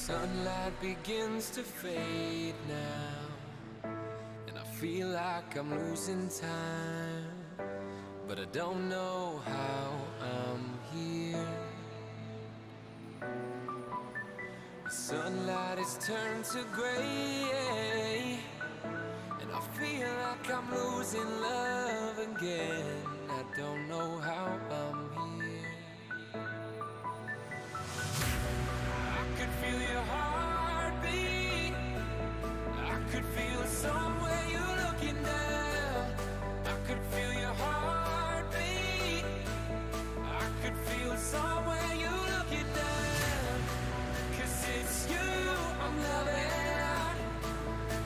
Sunlight begins to fade now, and I feel like I'm losing time, but I don't know how I'm here. The sunlight has turned to gray, and I feel like I'm losing love again. I don't know how I'm here. I could feel your heartbeat. I could feel somewhere you're looking down. I could feel your heartbeat. I could feel somewhere you're looking down. 'Cause it's you I'm loving,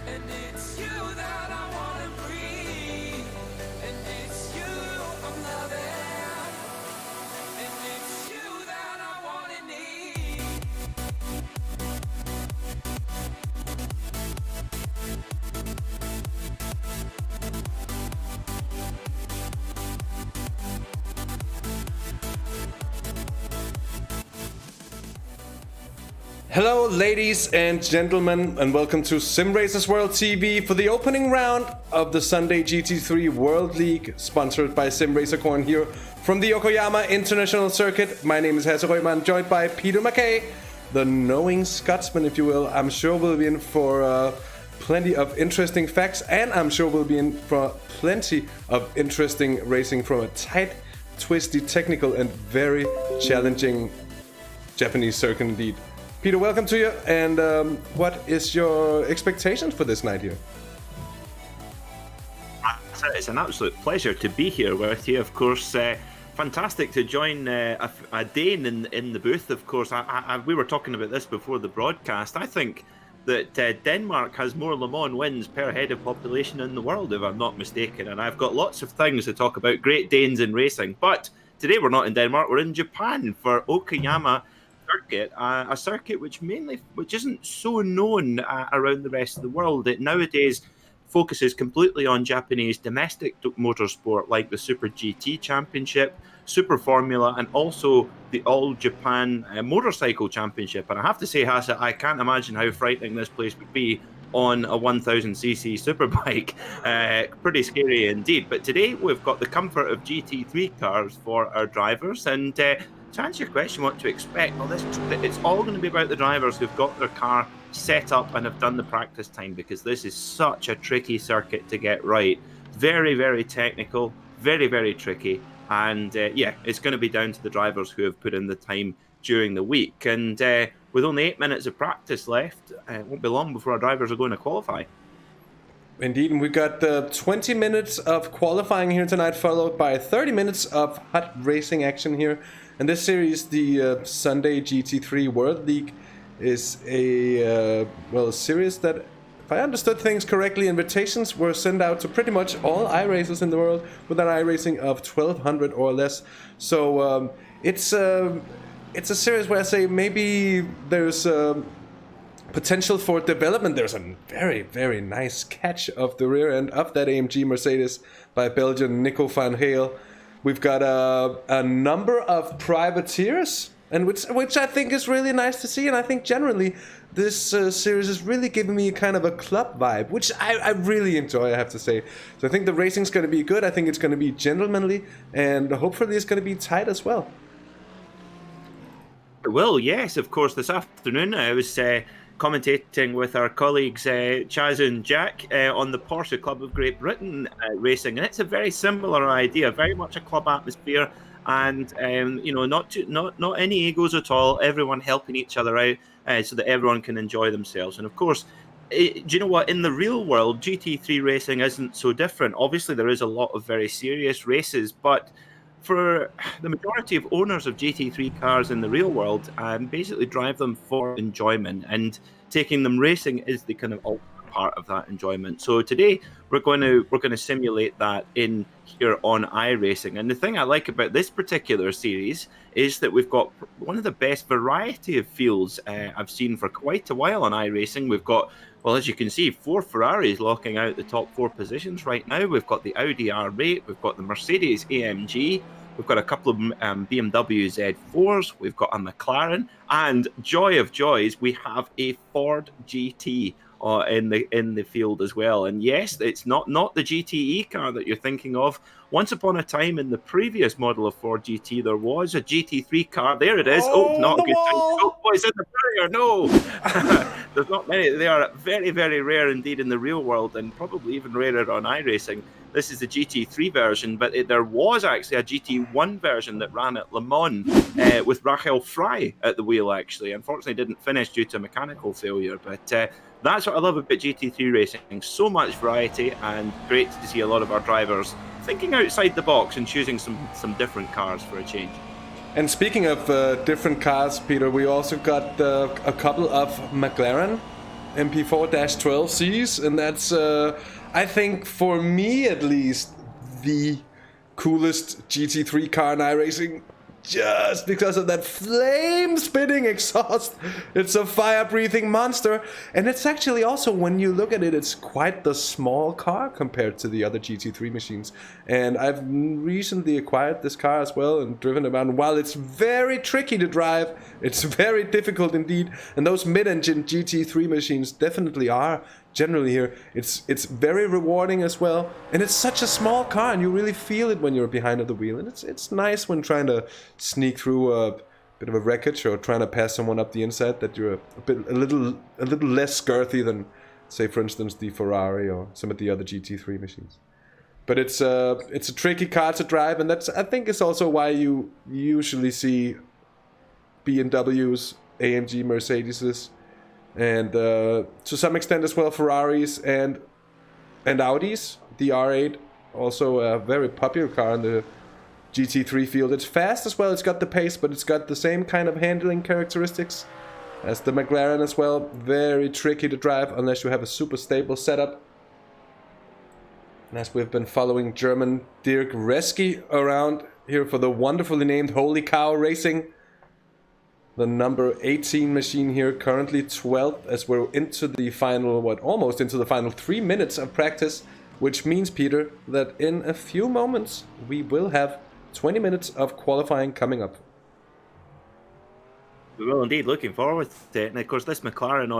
and it's you that I wanna breathe. And it's you I'm loving, and it's you that I wanna need. Hello, ladies and gentlemen, and welcome to SimRacers World TV for the opening round of the Sunday GT3 World League, sponsored by SimracerCoin here from the Okayama International Circuit. My name is Hasse Rømer. I'm joined by Peter MacKay, the knowing Scotsman, if you will. I'm sure we'll be in for plenty of interesting facts, and I'm sure we'll be in for plenty of interesting racing from a tight, twisty, technical, and very challenging Japanese circuit indeed. Peter, welcome to you, and what is your expectations for this night here? It's an absolute pleasure to be here with you, of course. Fantastic to join a Dane in the booth, of course. We were talking about this before the broadcast. I think that Denmark has more Le Mans wins per head of population in the world, if I'm not mistaken, and I've got lots of things to talk about Great Danes in racing. But today we're not in Denmark, we're in Japan for Okayama circuit, a circuit which isn't so known around the rest of the world. It nowadays focuses completely on Japanese domestic motorsport like the Super GT Championship, Super Formula, and also the All Japan Motorcycle Championship. And I have to say, Hasse, I can't imagine how frightening this place would be on a 1000cc superbike. Pretty scary indeed. But today we've got the comfort of GT3 cars for our drivers, and to answer your question, what to expect, well, it's all going to be about the drivers who've got their car set up and have done the practice time, because this is such a tricky circuit to get right. Very, very technical, very, very tricky. And yeah, it's going to be down to the drivers who have put in the time during the week. And with only 8 minutes of practice left, it won't be long before our drivers are going to qualify. Indeed, and we've got 20 minutes of qualifying here tonight, followed by 30 minutes of hot racing action here. And this series, the Sunday GT3 World League, is a series that, if I understood things correctly, invitations were sent out to pretty much all iRacers in the world with an iRacing of 1,200 or less. So it's a series where I say maybe there's potential for development. There's a very, very nice catch of the rear end of that AMG Mercedes by Belgian Nico van Geel. We've got a number of privateers, and which I think is really nice to see. And I think generally this series is really giving me kind of a club vibe, which I really enjoy, I have to say. So I think the racing's going to be good. I think it's going to be gentlemanly, and hopefully it's going to be tight as well. Well, yes, of course. This afternoon I was commentating with our colleagues Chaz and Jack on the Porsche Club of Great Britain racing, and it's a very similar idea, very much a club atmosphere, and not any egos at all. Everyone helping each other out so that everyone can enjoy themselves. And of course, do you know what? In the real world, GT3 racing isn't so different. Obviously, there is a lot of very serious races, but for the majority of owners of GT3 cars in the real world, basically drive them for enjoyment, and taking them racing is the kind of ultimate part of that enjoyment. So today we're going to simulate that in here on iRacing. And the thing I like about this particular series is that we've got one of the best variety of fields I've seen for quite a while on iRacing. We've got, well, as you can see, 4 Ferraris locking out the top 4 positions right now. We've got the Audi R8, we've got the Mercedes AMG, We've got a couple of BMW Z4s. We've got a McLaren, and joy of joys, we have a Ford GT in the field as well. And yes, it's not the GTE car that you're thinking of. Once upon a time, in the previous model of Ford GT, there was a GT3 car. There it is. Oh, not a good time. Oh, boys in the barrier. No, there's not many. They are very, very rare indeed in the real world, and probably even rarer on iRacing. This is the GT3 version, but there was actually a GT1 version that ran at Le Mans with Rachel Fry at the wheel, actually. Unfortunately, didn't finish due to mechanical failure, but that's what I love about GT3 racing. So much variety, and great to see a lot of our drivers thinking outside the box and choosing some different cars for a change. And speaking of different cars, Peter, we also got a couple of McLaren MP4-12Cs, and that's, I think, for me at least, the coolest GT3 car in iRacing, just because of that flame-spitting exhaust. It's a fire-breathing monster, and it's actually also, when you look at it, it's quite the small car compared to the other GT3 machines. And I've recently acquired this car as well and driven around. While it's very tricky to drive, it's very difficult indeed, and those mid-engine GT3 machines definitely are. Generally here, it's very rewarding as well, and it's such a small car, and you really feel it when you're behind the wheel, and it's nice when trying to sneak through a bit of a wreckage or trying to pass someone up the inside that you're a little less girthy than, say, for instance, the Ferrari or some of the other GT3 machines. But it's a tricky car to drive, and that's, I think, is also why you usually see BMWs, AMG, Mercedeses, and to some extent as well Ferraris and Audis. The R8, also a very popular car in the GT3 field. It's fast as well, it's got the pace, but it's got the same kind of handling characteristics as the McLaren as well. Very tricky to drive unless you have a super stable setup. And as we've been following German Dirk Reski around here for the wonderfully named Holy Cow Racing, the number 18 machine here, currently 12th, as we're into the final, almost into the final 3 minutes of practice, which means, Peter, that in a few moments we will have 20 minutes of qualifying coming up. We will indeed, looking forward to it. And of course, this McLaren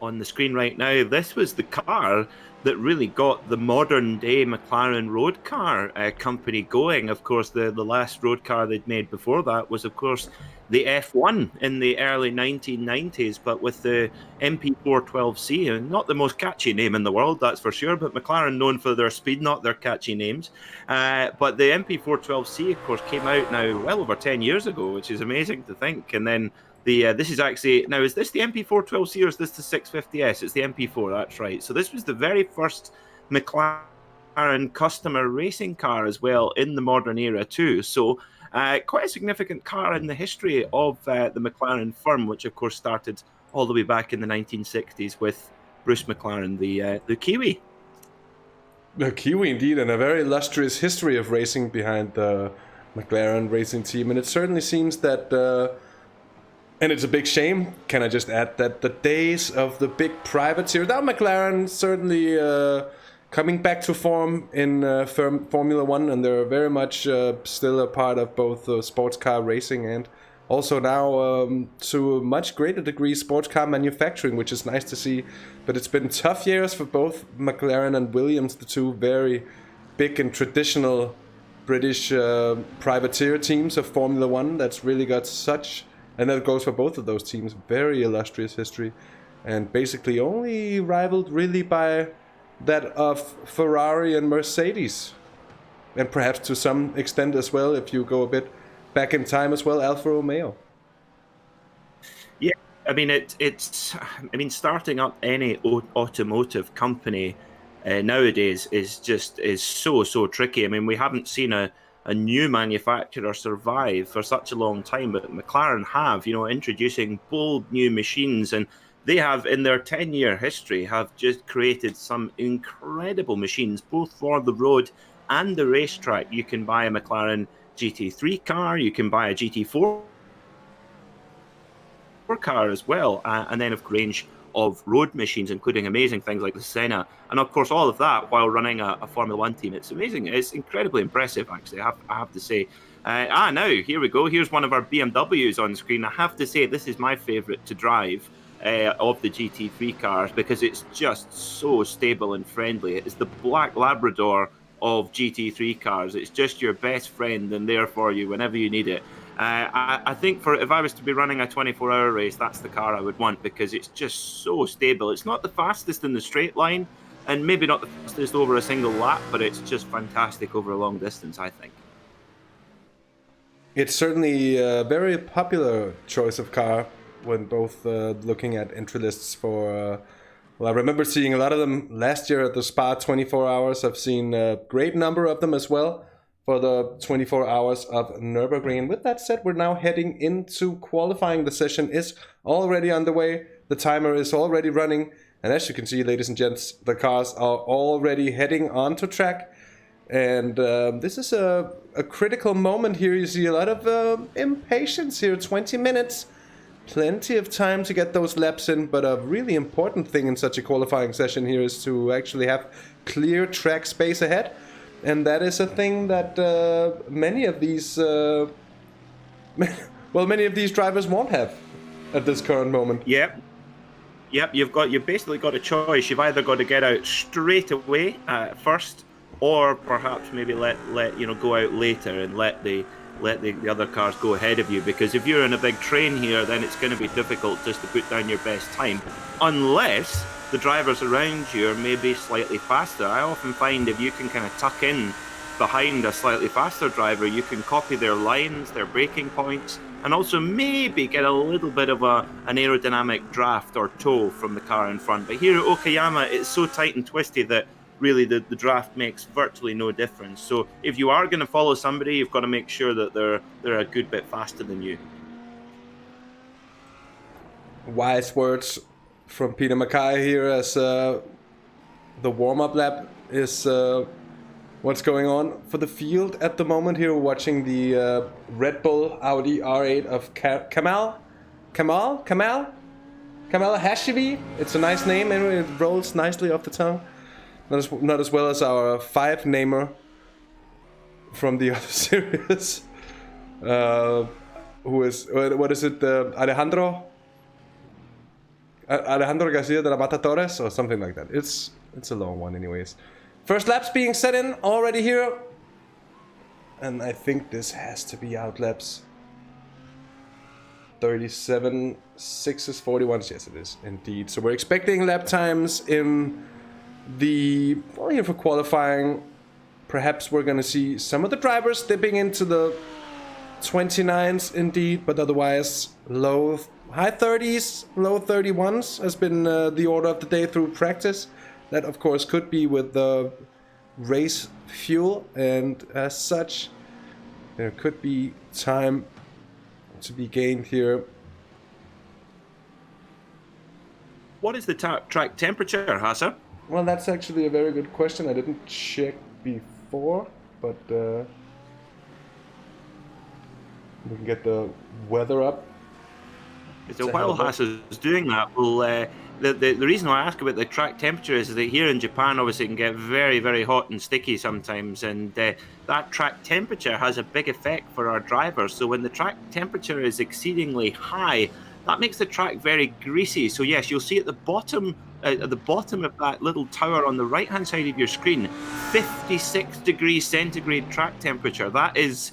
on the screen right now, this was the car that really got the modern day McLaren road car company going. Of course, the last road car they'd made before that was, of course, the F1 in the early 1990s, but with the MP4-12C, and not the most catchy name in the world, that's for sure, but McLaren known for their speed, not their catchy names. But the MP4-12C, of course, came out now well over 10 years ago, which is amazing to think. And then this is actually, now is this the MP4-12C or is this the 650S? It's the MP4, that's right. So this was the very first McLaren customer racing car as well in the modern era too. So quite a significant car in the history of the McLaren firm, which of course started all the way back in the 1960s with Bruce McLaren, the Kiwi. The Kiwi indeed, and a very illustrious history of racing behind the McLaren racing team. And it certainly seems that, and it's a big shame, can I just add, that the days of the big privateer, now McLaren certainly coming back to form in Formula One, and they're very much still a part of both sports car racing and also now to a much greater degree sports car manufacturing, which is nice to see. But it's been tough years for both McLaren and Williams, the two very big and traditional British privateer teams of Formula One. That's really got such, and that goes for both of those teams, very illustrious history, and basically only rivaled really by that of Ferrari and Mercedes, and perhaps to some extent as well, if you go a bit back in time as well, Alfa Romeo. Yeah, I mean it's starting up any automotive company nowadays is so tricky. I mean, we haven't seen a new manufacturer survive for such a long time, but McLaren have, introducing bold new machines, and they have, in their 10-year history, have just created some incredible machines, both for the road and the racetrack. You can buy a McLaren GT3 car, you can buy a GT4 car as well, and then of range of road machines, including amazing things like the Senna, and of course all of that while running a Formula One team. It's amazing. It's incredibly impressive, actually. I have to say. Now here we go. Here's one of our BMWs on screen. I have to say this is my favourite to drive of the GT3 cars because it's just so stable and friendly. It's the Black Labrador of GT3 cars. It's just your best friend and there for you whenever you need it. I think if I was to be running a 24-hour race, that's the car I would want because it's just so stable. It's not the fastest in the straight line and maybe not the fastest over a single lap, but it's just fantastic over a long distance, I think. It's certainly a very popular choice of car when both looking at entry lists for... well, I remember seeing a lot of them last year at the Spa 24 Hours. I've seen a great number of them as well for the 24 Hours of Nürburgring. With that said, we're now heading into qualifying. The session is already underway. The timer is already running. And as you can see, ladies and gents, the cars are already heading onto track. And this is a critical moment here. You see a lot of impatience here. 20 minutes. Plenty of time to get those laps in, but a really important thing in such a qualifying session here is to actually have clear track space ahead. And that is a thing that many of these drivers won't have at this current moment. Yep, you've basically got a choice. You've either got to get out straight away first, or perhaps maybe let go out later and let the other cars go ahead of you, because if you're in a big train here, then it's going to be difficult just to put down your best time, unless the drivers around you are maybe slightly faster. I often find if you can kind of tuck in behind a slightly faster driver, you can copy their lines, their braking points, and also maybe get a little bit of an aerodynamic draft or toe from the car in front. But here at Okayama, it's so tight and twisty that really the draft makes virtually no difference. So if you are going to follow somebody, you've got to make sure that they're a good bit faster than you. Wise words from Peter MacKay here as the warm-up lap is what's going on for the field at the moment here. We're watching the Red Bull Audi R8 of Kamal Hashivi. It's a nice name and it rolls nicely off the tongue. Not as well as our 5-namer from the other series. Who is, what is it, Alejandro Garcia de la Mata Torres or something like that. It's a long one anyways. First laps being set in already here. And I think this has to be out laps. 37, 6s, 41s. Yes, it is indeed. So we're expecting lap times in here for qualifying. Perhaps we're going to see some of the drivers dipping into the 29s indeed, but otherwise high 30s, low 31s has been the order of the day through practice. That of course could be with the race fuel, and as such there could be time to be gained here. What is the track temperature, Hasse? Well, that's actually a very good question. I didn't check before, but we can get the weather up. So while Hasse is doing that, the reason why I ask about the track temperature is that here in Japan, obviously, it can get very, very hot and sticky sometimes, and that track temperature has a big effect for our drivers. So when the track temperature is exceedingly high, that makes the track very greasy. So yes, you'll see at the bottom of that little tower on the right-hand side of your screen, 56 degrees centigrade track temperature. That is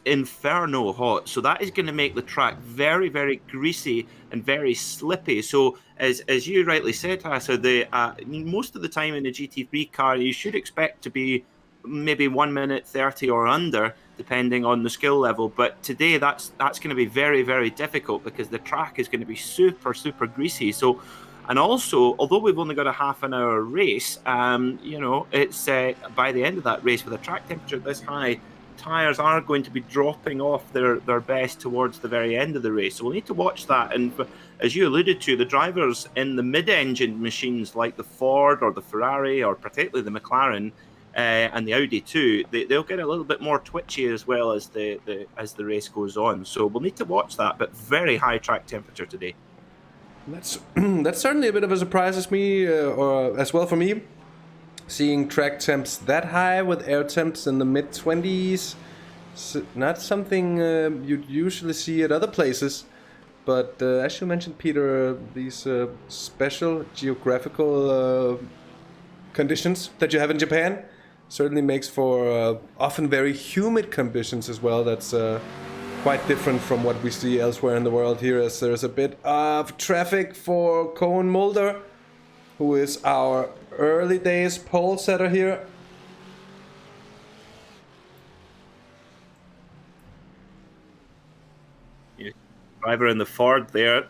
inferno hot. So that is going to make the track very, very greasy and very slippy. So as you rightly said, Hasse, most of the time in a GT3 car, you should expect to be maybe 1 minute 30 or under, depending on the skill level. But today, that's going to be very, very difficult because the track is going to be super, super greasy. So, and also, although we've only got a half an hour race, it's by the end of that race with a track temperature this high, tyres are going to be dropping off their best towards the very end of the race. So we'll need to watch that. And as you alluded to, the drivers in the mid-engine machines like the Ford or the Ferrari or particularly the McLaren and the Audi too, they'll get a little bit more twitchy as well as the race goes on. So we'll need to watch that, but very high track temperature today. That's that's certainly a bit of a surprise as well for me. Seeing track temps that high with air temps in the mid-20s, not something you'd usually see at other places. But as you mentioned, Peter, these special geographical conditions that you have in Japan certainly makes for often very humid conditions as well. That's quite different from what we see elsewhere in the world here, as there's a bit of traffic for Koen Mulder, who is our early days pole setter here. Driver in the Ford there,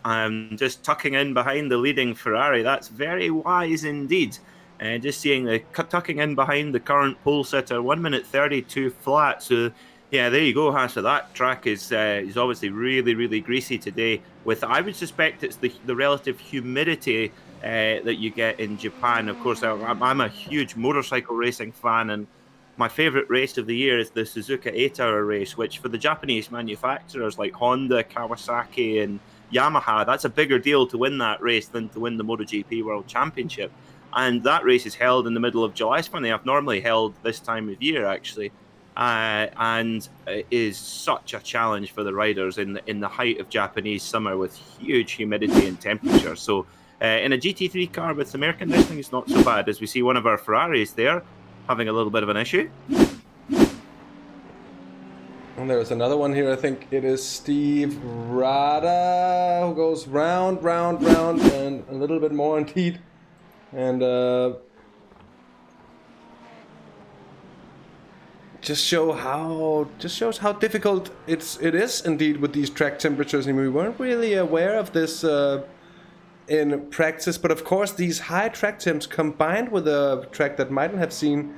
just tucking in behind the leading Ferrari. That's very wise indeed. Just seeing the tucking in behind the current pole sitter, 1 minute 32 flat. So yeah, there you go, Hasse. That track is obviously really, really greasy today. With, I would suspect it's the relative humidity that you get in Japan. Of course, I'm a huge motorcycle racing fan, and my favorite race of the year is the Suzuka 8-hour race, which for the Japanese manufacturers like Honda, Kawasaki, and Yamaha, that's a bigger deal to win that race than to win the MotoGP World Championship. And that race is held in the middle of July. It's funny enough, normally held this time of year, actually. And it is such a challenge for the riders in the height of Japanese summer with huge humidity and temperature. So in a GT3 car with some air conditioning, it's not so bad, as we see one of our Ferraris there having a little bit of an issue. And there's another one here. I think it is Steve Rada, who goes round, round, round, and a little bit more indeed. And just shows how difficult it is indeed with these track temperatures. And we weren't really aware of this in practice, but of course these high track temps combined with a track that mightn't have seen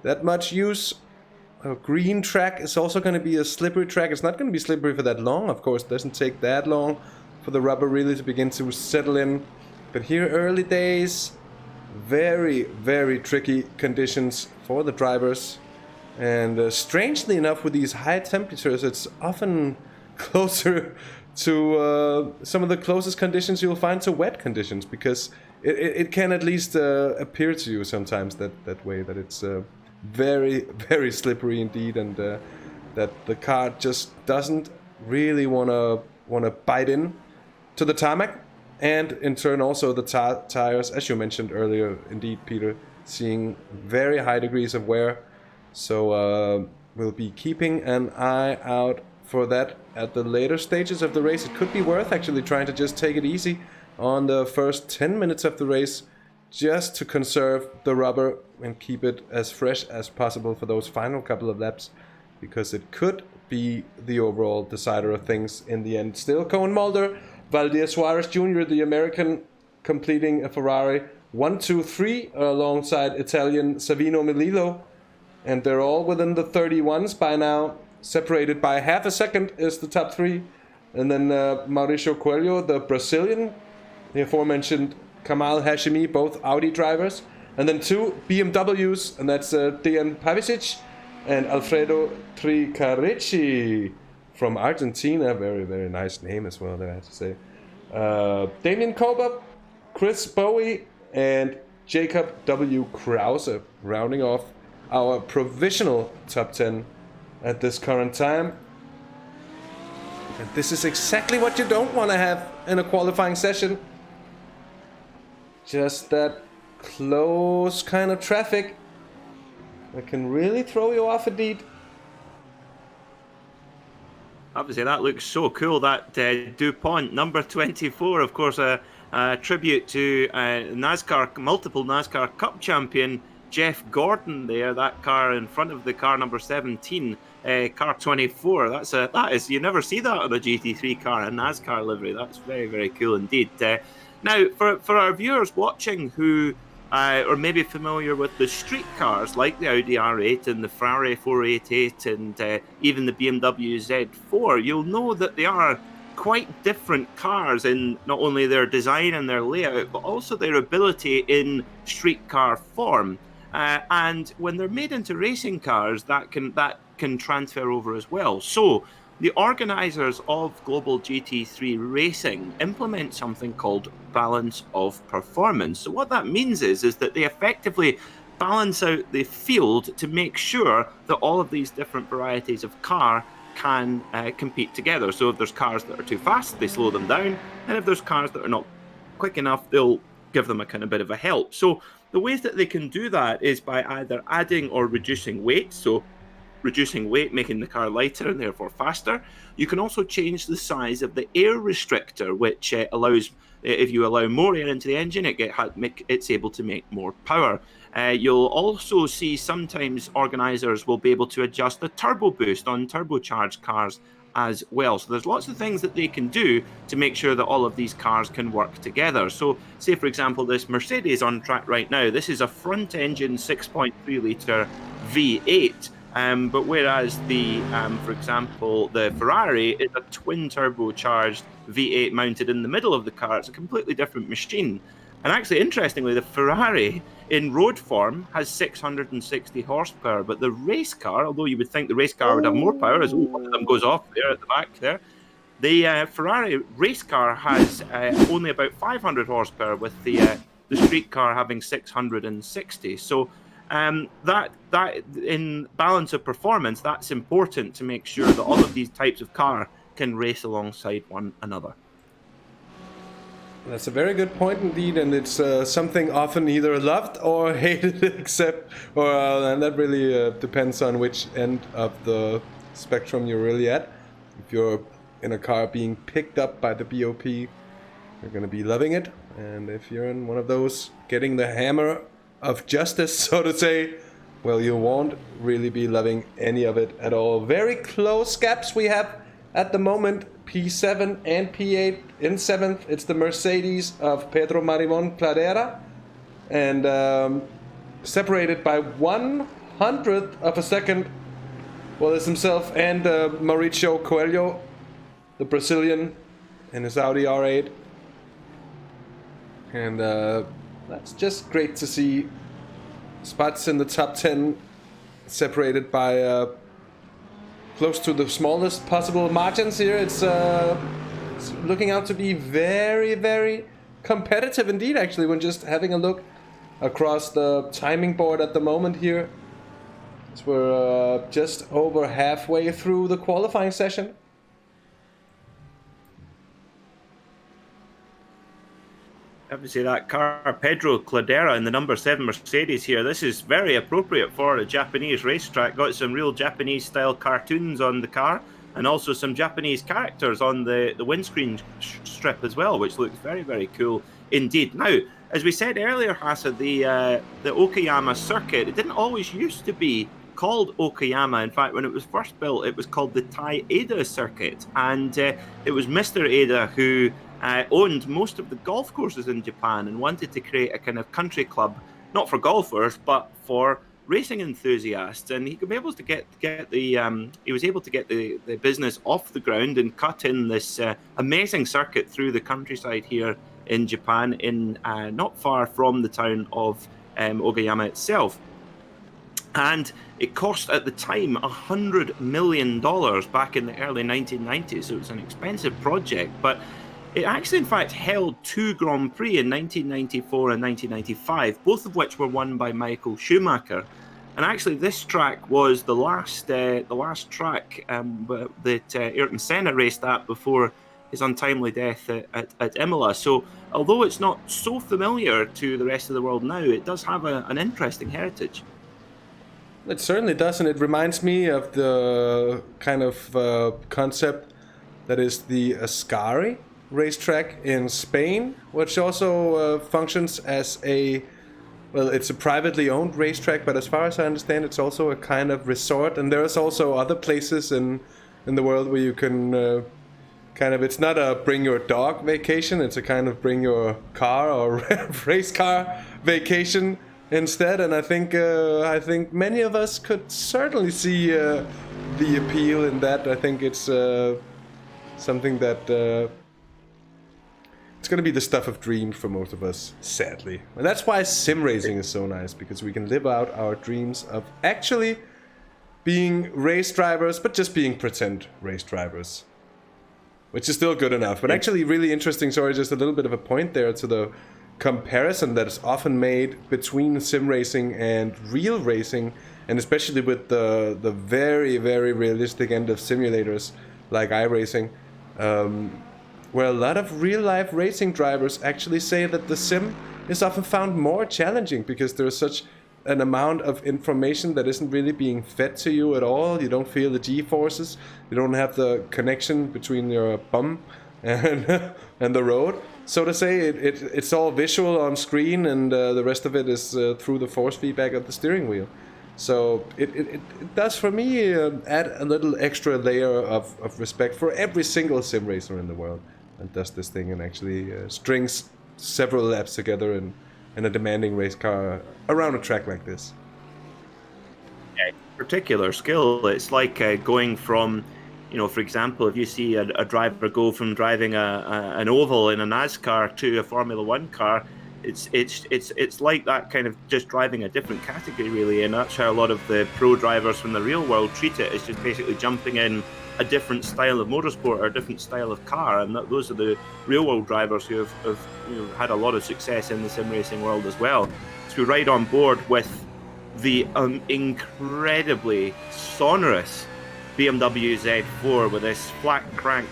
that much use, a green track, is also going to be a slippery track. It's not going to be slippery for that long, of course. It doesn't take that long for the rubber really to begin to settle in. But here, early days, very, very tricky conditions for the drivers. And strangely enough, with these high temperatures, it's often closer to some of the closest conditions you'll find to wet conditions, because it can at least appear to you sometimes that way, that it's very, very slippery indeed, and that the car just doesn't really want to bite in to the tarmac, and in turn also the tires, as you mentioned earlier, indeed, Peter, seeing very high degrees of wear. So we'll be keeping an eye out for that at the later stages of the race. It could be worth actually trying to just take it easy on the first 10 minutes of the race, just to conserve the rubber and keep it as fresh as possible for those final couple of laps, because it could be the overall decider of things in the end. Still Koen Mulder, Valdir Suarez Jr., the American, completing a Ferrari 1, 2, 3 alongside Italian Savino Melillo, and they're all within the 31s by now. Separated by half a second is the top three. And then Mauricio Coelho, the Brazilian, the aforementioned Kamal Hashimi, both Audi drivers. And then two BMWs, and that's Dejan Pavicic and Alfredo Tricarici from Argentina. Very, very nice name as well, I have to say. Damien Kober, Chris Bowie, and Jacob W. Krause, rounding off our provisional top 10 at this current time. And this is exactly what you don't want to have in a qualifying session. Just that close kind of traffic that can really throw you off indeed. Obviously, that looks so cool. That DuPont number 24, of course, a tribute to multiple NASCAR Cup champion Jeff Gordon there. That car in front of the car number 17, car 24. That is, you never see that on a GT3 car, a NASCAR livery. That's very, very cool indeed. Now, for our viewers watching who are maybe familiar with the street cars like the Audi R8 and the Ferrari 488 and even the BMW Z4, you'll know that they are quite different cars in not only their design and their layout, but also their ability in street car form. And when they're made into racing cars, that can transfer over as well. So the organisers of Global GT3 Racing implement something called balance of performance. So what that means is that they effectively balance out the field to make sure that all of these different varieties of car can compete together. So if there's cars that are too fast, they slow them down, and if there's cars that are not quick enough, they'll give them a kind of bit of a help. So the ways that they can do that is by either adding or reducing weight. So reducing weight, making the car lighter and therefore faster. You can also change the size of the air restrictor, which allows, if you allow more air into the engine, it's able to make more power. You'll also see sometimes organisers will be able to adjust the turbo boost on turbocharged cars as well. So there's lots of things that they can do to make sure that all of these cars can work together. So say, for example, this Mercedes on track right now, this is a front engine 6.3 litre V8. But whereas the, for example, the Ferrari is a twin turbocharged V8 mounted in the middle of the car, it's a completely different machine. And actually, interestingly, the Ferrari in road form has 660 horsepower, but the race car, although you would think the race car would have more power, as one of them goes off there at the back there, the Ferrari race car has only about 500 horsepower, with the street car having 660. So that in balance of performance, that's important to make sure that all of these types of car can race alongside one another. That's a very good point indeed, and it's something often either loved or hated, and that really depends on which end of the spectrum you're really at. If you're in a car being picked up by the BOP, you're going to be loving it, and if you're in one of those getting the hammer of justice, so to say, well, you won't really be loving any of it at all. Very close gaps we have at the moment. P7 and P8 in 7th. It's the Mercedes of Pedro Maribon Cladera, and separated by 1/100th of a second. Well, it's himself and Mauricio Coelho, the Brazilian, in his Audi R8. And that's just great to see. Spots in the top 10 separated by close to the smallest possible margins here. It's looking out to be very, very competitive indeed, actually, when just having a look across the timing board at the moment here. So we're just over halfway through the qualifying session. Obviously, that car, Pedro Cladera, in the number 7 Mercedes here, this is very appropriate for a Japanese racetrack. Got some real Japanese-style cartoons on the car, and also some Japanese characters on the windscreen strip as well, which looks very, very cool indeed. Now, as we said earlier, Hasse, the Okayama circuit, it didn't always used to be called Okayama. In fact, when it was first built, it was called the Tai Ada circuit, and it was Mr. Ada who owned most of the golf courses in Japan and wanted to create a kind of country club, not for golfers, but for racing enthusiasts. And he could be able to get the business off the ground and cut in this amazing circuit through the countryside here in Japan, in not far from the town of Okayama itself. And it cost at the time $100 million back in the early 1990s. So it was an expensive project, but it actually, in fact, held 2 Grand Prix in 1994 and 1995, both of which were won by Michael Schumacher. And actually, this track was the last track that Ayrton Senna raced at before his untimely death at Imola. So, although it's not so familiar to the rest of the world now, it does have an interesting heritage. It certainly does, and it reminds me of the kind of concept that is the Ascari racetrack in Spain, which also functions as it's a privately owned racetrack, but as far as I understand, it's also a kind of resort. And there's also other places in the world where you can it's not a bring your dog vacation, it's a kind of bring your car or race car vacation instead. And I think many of us could certainly see the appeal in that. I think it's something that it's going to be the stuff of dreams for most of us, sadly. And that's why sim racing is so nice, because we can live out our dreams of actually being race drivers, but just being pretend race drivers, which is still good enough. But actually really interesting, sorry, just a little bit of a point there to the comparison that is often made between sim racing and real racing, and especially with the very, very realistic end of simulators like iRacing, where a lot of real-life racing drivers actually say that the sim is often found more challenging because there's such an amount of information that isn't really being fed to you at all. You don't feel the G-forces. You don't have the connection between your bum and and the road. So to say, it's all visual on screen, and the rest of it is through the force feedback of the steering wheel. So it does, for me, add a little extra layer of respect for every single sim racer in the world and does this thing and actually strings several laps together in a demanding race car around a track like this. Yeah, particular skill. It's like going from, for example, if you see a driver go from driving an oval in a NASCAR to a Formula One car, it's like that, kind of just driving a different category, really, and that's how a lot of the pro drivers from the real world treat it. It's just basically jumping in a different style of motorsport or a different style of car, and those are the real world drivers who have had a lot of success in the sim racing world as well. So right on board with the incredibly sonorous BMW Z4 with this flat crank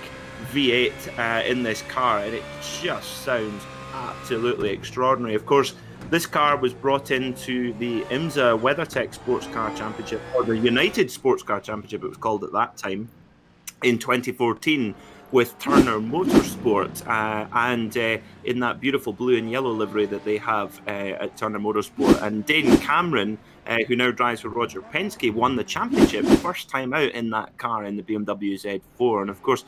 V8 in this car, and it just sounds absolutely extraordinary. Of course, this car was brought into the IMSA WeatherTech Sports Car Championship, or the United Sports Car Championship it was called at that time, in 2014 with Turner Motorsport, and in that beautiful blue and yellow livery that they have at Turner Motorsport. And Dane Cameron, who now drives for Roger Penske, won the championship first time out in that car in the BMW Z4. And of course,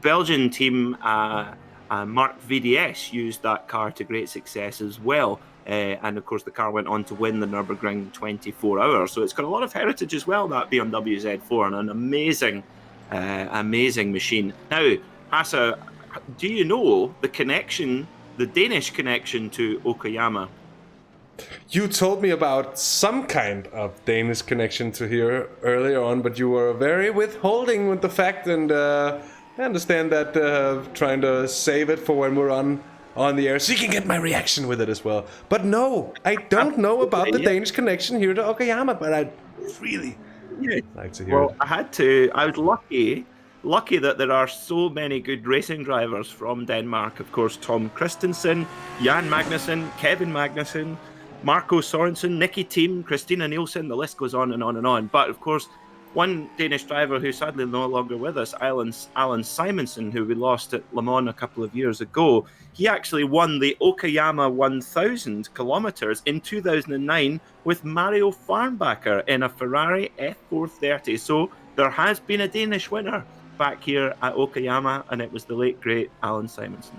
Belgian team Mark VDS used that car to great success as well. And of course, the car went on to win the Nürburgring 24 Hours. So it's got a lot of heritage as well, that BMW Z4, and an amazing machine. Now, Hasse, do you know the connection, the Danish connection to Okayama? You told me about some kind of Danish connection to here earlier on, but you were very withholding with the fact, and I understand that trying to save it for when we're on the air, so you can get my reaction with it as well. But no, I don't know about the Danish connection here to Okayama, but I'd really like to hear it. I was lucky that there are so many good racing drivers from Denmark. Of course, Tom Christensen, Jan Magnussen, Kevin Magnussen, Marco Sorensen, Nicky Thiem, Christina Nielsen, the list goes on and on and on. But of course, one Danish driver who's sadly no longer with us, Alan Simonsen, who we lost at Le Mans a couple of years ago, he actually won the Okayama 1000 kilometers in 2009 with Mario Farnbacher in a Ferrari F430. So there has been a Danish winner back here at Okayama, and it was the late great Alan Simonsen.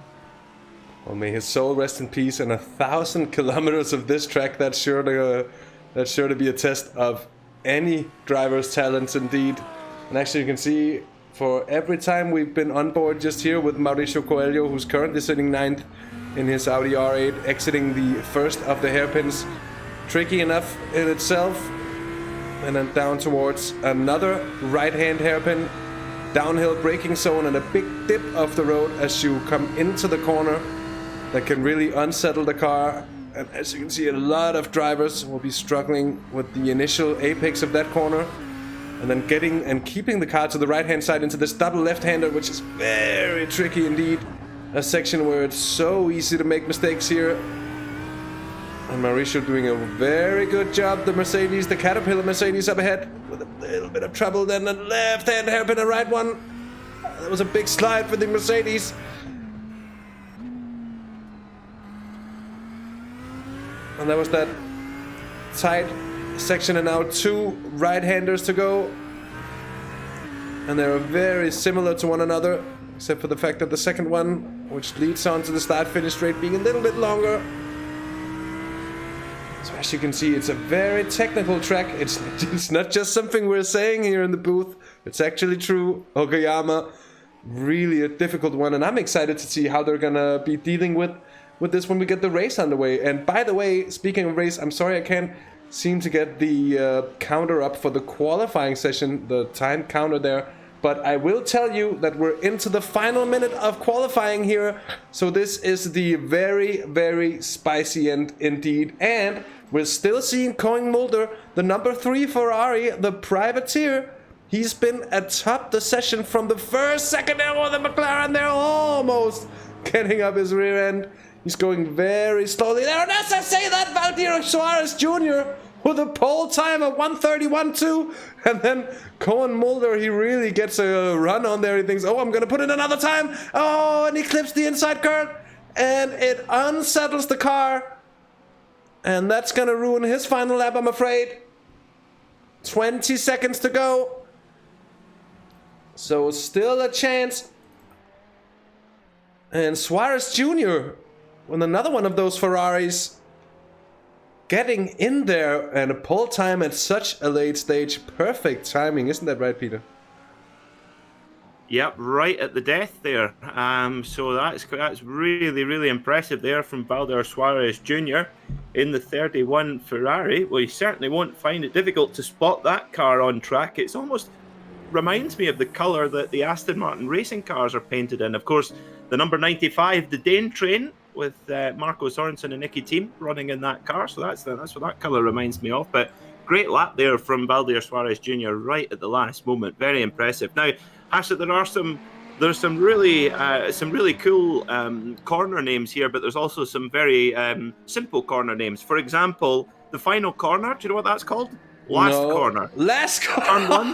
Well, may his soul rest in peace. And 1,000 kilometers of this track, that's sure to be a test of any driver's talents indeed. And actually, you can see for every time we've been on board just here with Mauricio Coelho, who's currently sitting 9th in his Audi R8, exiting the first of the hairpins. Tricky enough in itself. And then down towards another right-hand hairpin. Downhill braking zone and a big dip off the road as you come into the corner that can really unsettle the car. And as you can see, a lot of drivers will be struggling with the initial apex of that corner, and then getting and keeping the car to the right-hand side into this double left-hander, which is very tricky indeed. A section where it's so easy to make mistakes here. And Mauricio doing a very good job. The Mercedes, the Caterpillar Mercedes up ahead with a little bit of trouble. Then the left-hand hairpin, a right one. That was a big slide for the Mercedes. And that was that tight section, and now 2 right-handers to go. And they're very similar to one another, except for the fact that the second one, which leads on to the start-finish straight, being a little bit longer. So as you can see, it's a very technical track. It's not just something we're saying here in the booth. It's actually true. Okayama, really a difficult one, and I'm excited to see how they're gonna be dealing with this when we get the race underway. And by the way, speaking of race, I'm sorry I can't seem to get the counter up for the qualifying session, the time counter there. But I will tell you that we're into the final minute of qualifying here. So this is the very, very spicy end indeed. And we're still seeing Koen Mulder, the number 3 Ferrari, the privateer. He's been atop the session from the first second there. Oh, the McLaren, they're almost getting up his rear end. He's going very slowly there. And as I say that, Valdir Suarez Jr. with a pole time of 1:31.2. And then Koen Mulder, he really gets a run on there. He thinks, oh, I'm going to put in another time. Oh, and he clips the inside curve. And it unsettles the car. And that's going to ruin his final lap, I'm afraid. 20 seconds to go. So still a chance. And Suarez Jr. with another one of those Ferraris getting in there, and a pole time at such a late stage. Perfect timing, isn't that right, Peter? Yep, right at the death there. So that's really, really impressive there from Valdir Suarez Jr. in the 31 Ferrari. Well, you certainly won't find it difficult to spot that car on track. It's almost reminds me of the colour that the Aston Martin racing cars are painted in. Of course, the number 95, the Dane train, with Marco Sorensen and Nicky Thiem running in that car. So that's what that colour reminds me of. But great lap there from Valdir Suarez Jr. right at the last moment. Very impressive. Now, Hasse, there's some really cool corner names here, but there's also some very simple corner names. For example, the final corner. Do you know what that's called? Last corner. Last corner. Turn 1.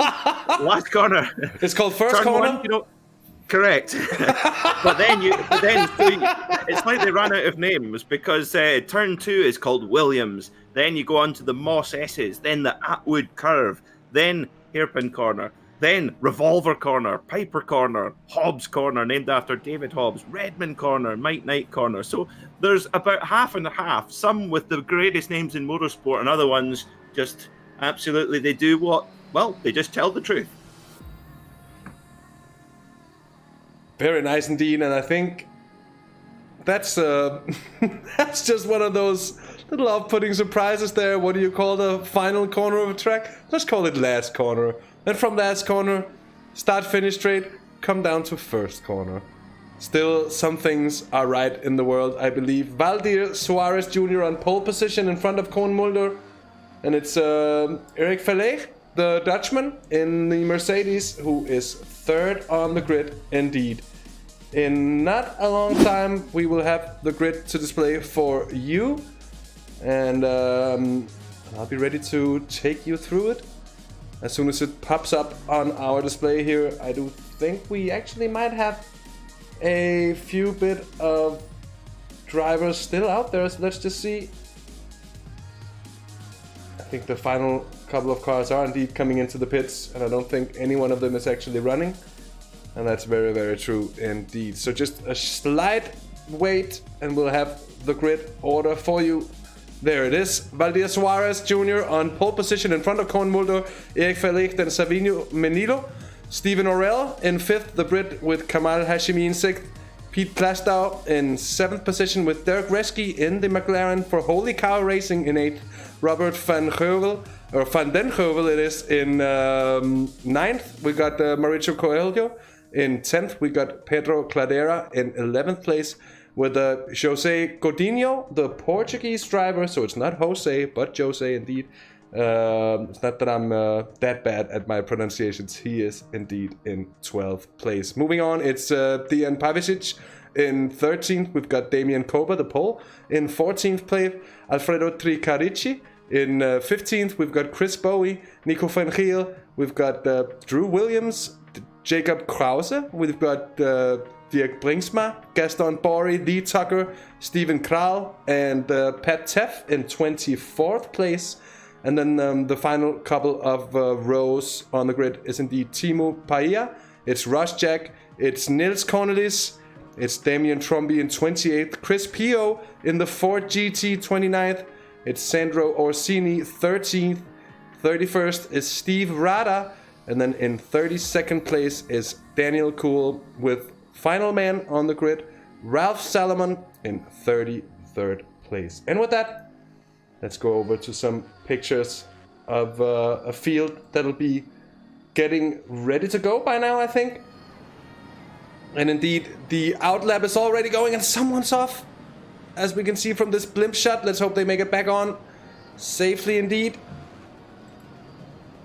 Last corner. It's called first Turn corner. 1, you know. Correct. but then it's like they ran out of names, because turn 2 is called Williams. Then you go on to the Moss S's, then the Atwood Curve, then Hairpin Corner, then Revolver Corner, Piper Corner, Hobbs Corner, named after David Hobbs, Redmond Corner, Mike Knight Corner. So there's about half and half, some with the greatest names in motorsport and other ones just absolutely, they do they just tell the truth. Very nice indeed, and I think that's that's just one of those little off-putting surprises there. What do you call the final corner of a track? Let's call it last corner. And from last corner, start-finish straight, come down to first corner. Still, some things are right in the world, I believe. Valdir Suarez Jr. on pole position in front of Koen Mulder. And it's Eric Verleeg, the Dutchman in the Mercedes, who is third on the grid indeed. In not a long time, we will have the grid to display for you. And I'll be ready to take you through it as soon as it pops up on our display here. I do think we actually might have a few bit of drivers still out there, so let's just see. I think the final couple of cars are indeed coming into the pits, and I don't think any one of them is actually running. And that's very, very true indeed. So just a slight wait and we'll have the grid order for you. There it is. Valdir Suarez Jr. on pole position in front of Koen Mulder, Eric Verleeg, then Savino Menilo, Stephen Orell in 5th, the Brit with Kamal Hashimi in 6th, Pete Plastow in 7th position with Derek Reski in the McLaren for Holy Cow Racing in 8th, Robert van den Heuvel it is in 9th. We got Mauricio Coelho in 10th. We got Pedro Cladera in 11th place with Jose Godinho, the Portuguese driver. So it's not Jose, but Jose indeed. It's not that I'm that bad at my pronunciations. He is indeed in 12th place. Moving on, it's Dejan Pavicic in 13th. We've got Damian Koba, the pole, in 14th place. Alfredo Tricarici in 15th. We've got Chris Bowie, Nico van Giel. We've got Drew Williams, Jacob Krause. We've got Dirk Bringsma, Gaston Borri, Lee Tucker, Stephen Kral, and Pat Teff in 24th place. And then the final couple of rows on the grid is indeed Timo Paia, it's Ross Jack, it's Nils Cornelis, it's Damian Trombi in 28th, Chris Pio in the Ford GT 29th, it's Sandro Orsini 13th, 31st is Steve Rada, and then in 32nd place is Daniel Kuhl with final man on the grid, Ralph Salomon in 33rd place. And with that, Let's go over to some pictures of a field that'll be getting ready to go by now, I think. And indeed, the outlap is already going and someone's off. As we can see from this blimp shot, let's hope they make it back on safely indeed.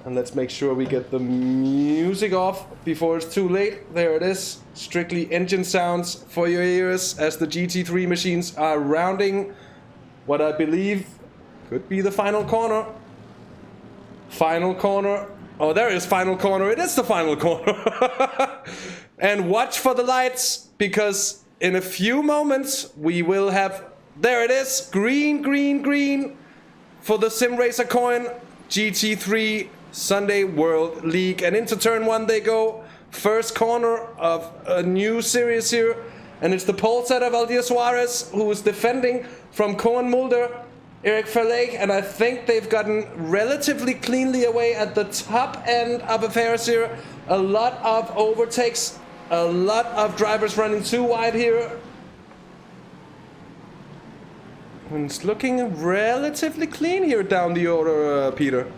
And let's make sure we get the music off before it's too late. There it is. Strictly engine sounds for your ears as the GT3 machines are rounding what I believe could be the final corner. Final corner. Oh, there is final corner. It is the final corner. And watch for the lights, because in a few moments we will have... There it is. Green, green, green for the SimracerCoin GT3 Sunday World League. And into turn 1 they go. First corner of a new series here. And it's the pole setter Valdir Suarez who is defending from Koen Mulder, Erik Verleeg. And I think they've gotten relatively cleanly away at the top end of affairs here. A lot of overtakes. A lot of drivers running too wide here. And it's looking relatively clean here down the order, Peter.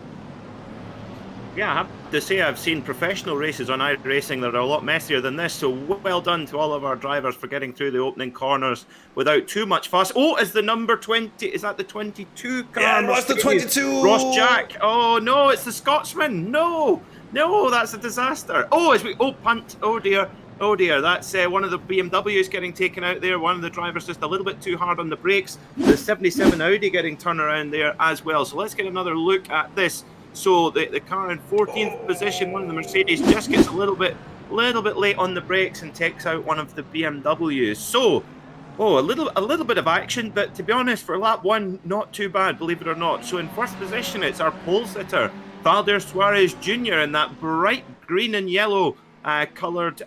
Yeah, I have to say I've seen professional races on iRacing that are a lot messier than this, so well done to all of our drivers for getting through the opening corners without too much fuss. Oh, is the number 20, is that the 22 car? Yeah, it was the 22! Ross Jack. Oh no, it's the Scotsman. No, that's a disaster. Punt. Oh dear, that's one of the BMWs getting taken out there. One of the drivers just a little bit too hard on the brakes. The 77 Audi getting turned around there as well. So let's get another look at this. So the car in 14th position, one of the Mercedes, just gets a little bit late on the brakes and takes out one of the BMWs. So, a little bit of action, but to be honest, for lap 1, not too bad, believe it or not. So in first position, it's our pole sitter, Valdir Suarez Jr. in that bright green and yellow coloured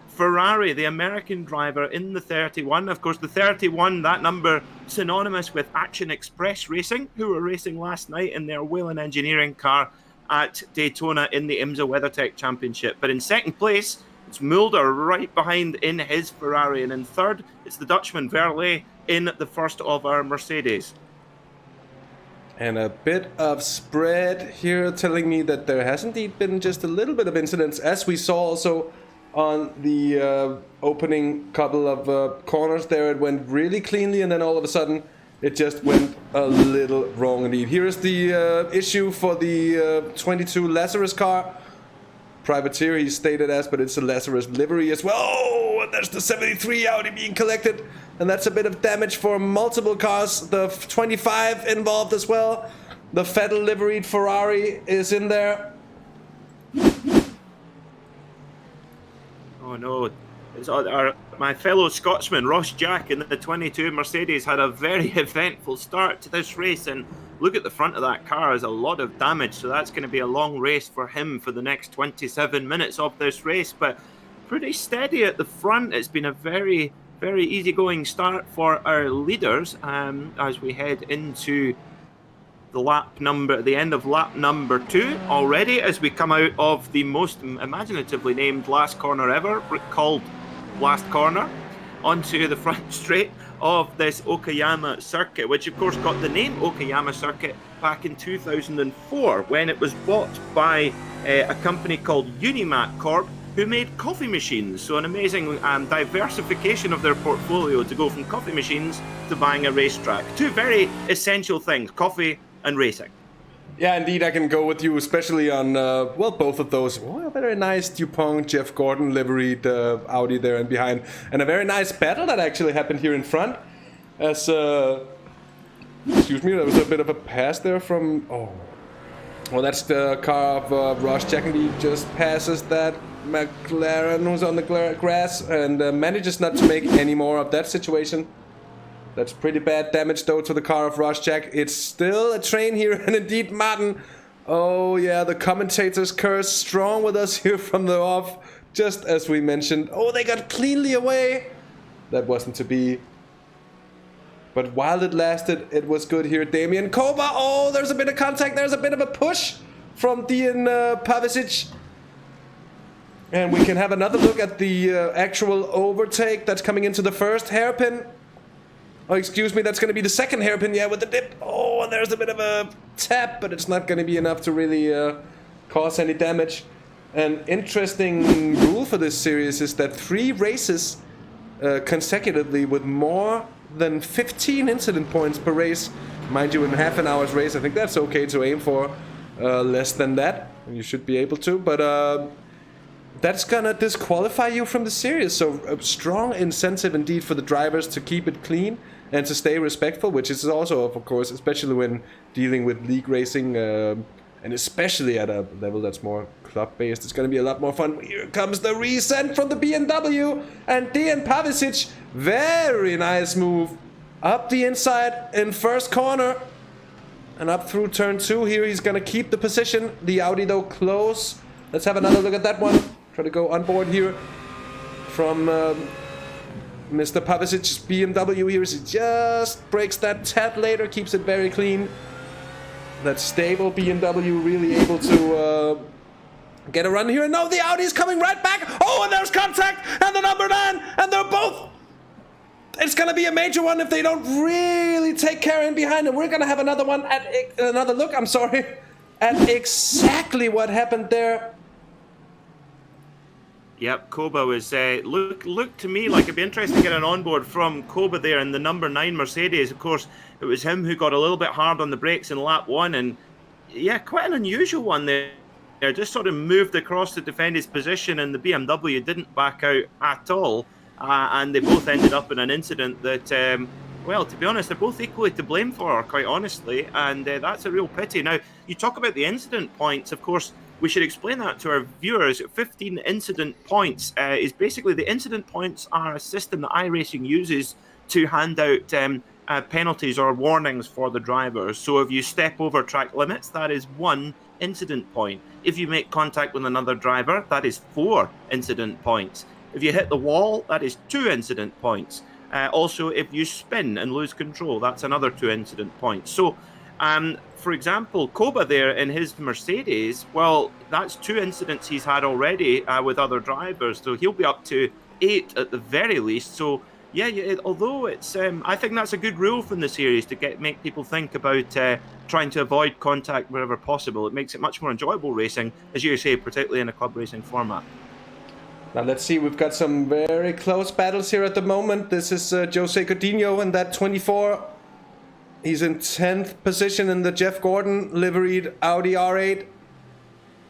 Ferrari, the American driver in the 31. Of course, the 31, that number synonymous with Action Express Racing, who were racing last night in their Whelen Engineering car at Daytona in the IMSA WeatherTech Championship. But in second place, it's Mulder right behind in his Ferrari. And in third, it's the Dutchman Verleeg in the first of our Mercedes. And a bit of spread here telling me that there has indeed been just a little bit of incidents, as we saw also on the opening couple of corners there. It went really cleanly, and then all of a sudden it just went a little wrong indeed. Here is the issue for the 22 Lazarus car. Privateer he's stated as, but it's a Lazarus livery as well. Oh, and there's the 73 Audi being collected, and that's a bit of damage for multiple cars. The 25 involved as well. The Vettel liveried Ferrari is in there. Oh no, it's my fellow Scotsman, Ross Jack, in the 22 Mercedes had a very eventful start to this race, and look at the front of that car, there's a lot of damage, so that's going to be a long race for him for the next 27 minutes of this race, but pretty steady at the front. It's been a very, very easygoing start for our leaders as we head into the end of lap number 2 already, as we come out of the most imaginatively named last corner ever, called Last Corner, onto the front straight of this Okayama circuit, which of course got the name Okayama circuit back in 2004 when it was bought by a company called Unimat Corp, who made coffee machines. So an amazing diversification of their portfolio to go from coffee machines to buying a racetrack. Two very essential things, coffee and racing. Yeah, indeed, I can go with you, especially on, both of those. Well, very nice DuPont, Jeff Gordon liveried Audi there and behind. And a very nice battle that actually happened here in front. As, excuse me, there was a bit of a pass there from, well, that's the car of Ross Jack, and he just passes that McLaren who's on the grass and manages not to make any more of that situation. That's pretty bad damage, though, to the car of Ross Jack. It's still a train here, and indeed, Martin. Oh, yeah, the commentator's curse strong with us here from the off, just as we mentioned. Oh, they got cleanly away. That wasn't to be. But while it lasted, it was good here. Damien Koba. Oh, there's a bit of contact. There's a bit of a push from Dejan Pavicic. And we can have another look at the actual overtake that's coming into the first hairpin. Oh, excuse me, that's going to be the second hairpin, yeah, with the dip. Oh, and there's a bit of a tap, but it's not going to be enough to really cause any damage. An interesting rule for this series is that 3 races consecutively with more than 15 incident points per race. Mind you, in half an hour's race, I think that's okay to aim for. Less than that, you should be able to, but that's gonna disqualify you from the series. So a strong incentive indeed for the drivers to keep it clean and to stay respectful, which is also, of course, especially when dealing with league racing, and especially at a level that's more club-based. It's gonna be a lot more fun. Here comes the resend from the BMW, and Dejan Pavicic, very nice move. Up the inside in first corner, and up through turn 2 here. He's gonna keep the position. The Audi though close. Let's have another look at that one. Try to go on board here from Mr. Pavicic's BMW here. He just breaks that tad later, keeps it very clean. That stable BMW really able to get a run here. And now the Audi's coming right back. Oh, and there's contact, and the number 9, and they're both. It's gonna be a major one if they don't really take care in behind. And we're gonna have another one at another look. I'm sorry, at exactly what happened there. Yep, Koba was looked to me like it'd be interesting to get an onboard from Koba there in the number 9 Mercedes. Of course, it was him who got a little bit hard on the brakes in lap 1, and yeah, quite an unusual one there. Just sort of moved across to defend his position, and the BMW didn't back out at all, and they both ended up in an incident that, well, to be honest, they're both equally to blame for, quite honestly, and that's a real pity. Now, you talk about the incident points, of course. We should explain that to our viewers. 15 incident points is basically the incident points are a system that iRacing uses to hand out penalties or warnings for the drivers. So if you step over track limits, that is 1 incident point. If you make contact with another driver, that is 4 incident points. If you hit the wall, that is 2 incident points. Also, if you spin and lose control, that's another 2 incident points. So, for example, Koba there in his Mercedes, well, that's 2 incidents he's had already with other drivers, so he'll be up to 8 at the very least. So, yeah, although it's, I think that's a good rule from the series to make people think about trying to avoid contact wherever possible. It makes it much more enjoyable racing, as you say, particularly in a club racing format. Now let's see, we've got some very close battles here at the moment. This is Jose Coutinho in that 24. He's in 10th position in the Jeff Gordon liveried Audi R8.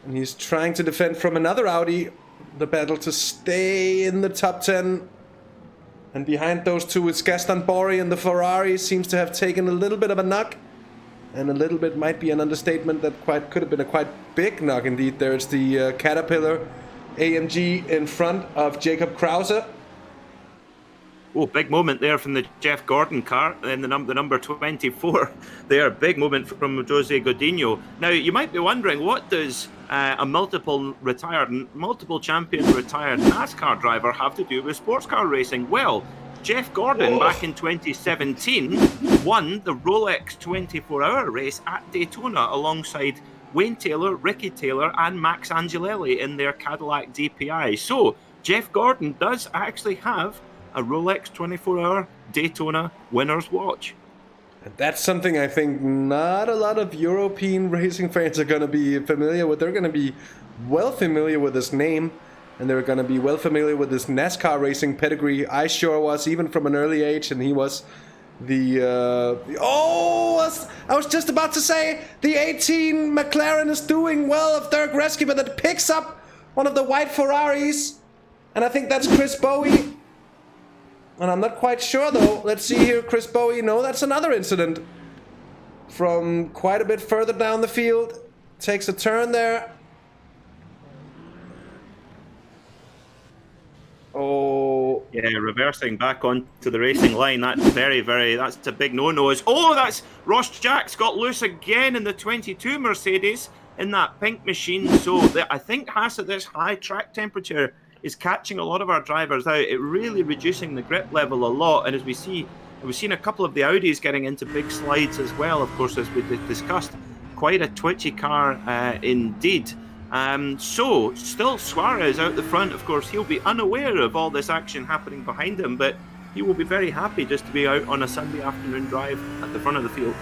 And he's trying to defend from another Audi the battle to stay in the top 10. And behind those two is Gaston Borri, and the Ferrari seems to have taken a little bit of a knock. And a little bit might be an understatement. That could have been a quite big knock indeed. There's the Caterpillar AMG in front of Jacob Krause. Oh, big moment there from the Jeff Gordon car and the number 24 there. Big moment from Jose Coutinho. Now, you might be wondering, what does a multiple champion retired NASCAR driver have to do with sports car racing? Well, Jeff Gordon back in 2017 won the Rolex 24-hour race at Daytona alongside Wayne Taylor, Ricky Taylor and Max Angelelli in their Cadillac DPI. So, Jeff Gordon does actually have a Rolex 24-hour Daytona winner's watch. That's something I think not a lot of European racing fans are going to be familiar with. They're going to be well familiar with his name, and they're going to be well familiar with his NASCAR racing pedigree. I sure was, even from an early age, and he was I was just about to say, the 18 McLaren is doing well of Dirk Resky, but it picks up one of the white Ferraris, and I think that's Chris Bowie. And I'm not quite sure though. Let's see here, Chris Bowie. No, that's another incident from quite a bit further down the field. Takes a turn there. Oh. Yeah, reversing back onto the racing line. That's that's a big no-no. That's Ross Jacks got loose again in the 22 Mercedes in that pink machine. So I think Hasse at this high track temperature is catching a lot of our drivers out. It really reducing the grip level a lot. And as we've seen a couple of the Audis getting into big slides as well, of course, as we discussed. Quite a twitchy car indeed. So, still Suarez out the front, of course, he'll be unaware of all this action happening behind him, but he will be very happy just to be out on a Sunday afternoon drive at the front of the field.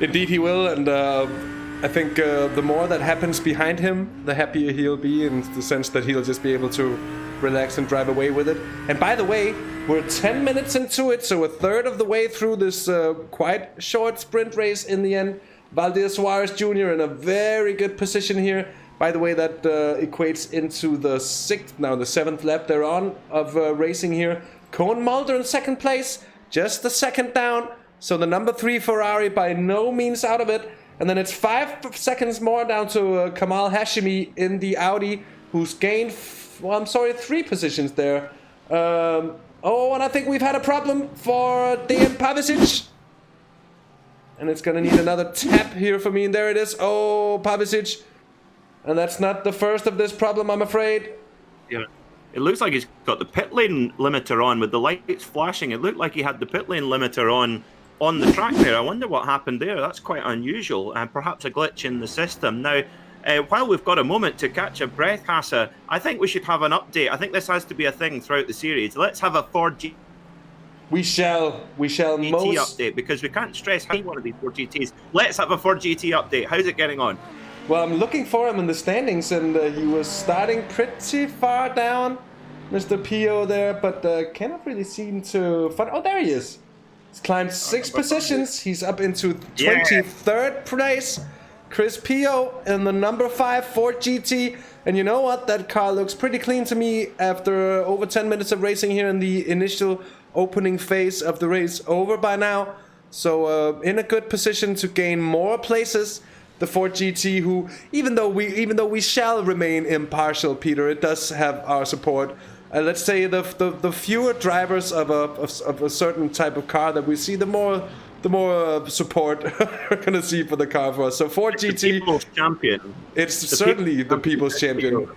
Indeed he will, and I think the more that happens behind him, the happier he'll be, in the sense that he'll just be able to relax and drive away with it. And by the way, we're 10 minutes into it, so a third of the way through this quite short sprint race in the end. Valdez Suarez Jr. in a very good position here. By the way, that equates into the 7th lap they're on of racing here. Cohen Mulder in 2nd place, just the 2nd down. So the number 3 Ferrari by no means out of it. And then it's 5 seconds more down to Kamal Hashimi in the Audi, who's gained, 3 positions there. And I think we've had a problem for Dejan Pavicic. And it's gonna need another tap here for me, and there it is. Oh, Pavicic. And that's not the first of this problem, I'm afraid. Yeah. It looks like he's got the pit lane limiter on with the lights flashing. It looked like he had the pit lane limiter on the track there. I wonder what happened there. That's quite unusual, and perhaps a glitch in the system. Now, while we've got a moment to catch a breath, Hasse, I think we should have an update. I think this has to be a thing throughout the series. Let's have a 4G. We shall GT update, because we can't stress how one of these 4GTs. Let's have a 4GT update. How's it getting on? Well, I'm looking for him in the standings, and he was starting pretty far down, Mr. Pio there, but cannot really seem to find. Oh, there he is. He's climbed 6 positions. He's up into 23rd place. Chris Pio in the number 5 Ford GT. And you know what? That car looks pretty clean to me after over 10 minutes of racing here in the initial opening phase of the race over by now. So in a good position to gain more places. The Ford GT, who even though we shall remain impartial, Peter, it does have our support. Let's say the fewer drivers of a certain type of car that we see, the more support we're gonna see for the car for us. So Ford GT, the people's champion. It's certainly the people's champion.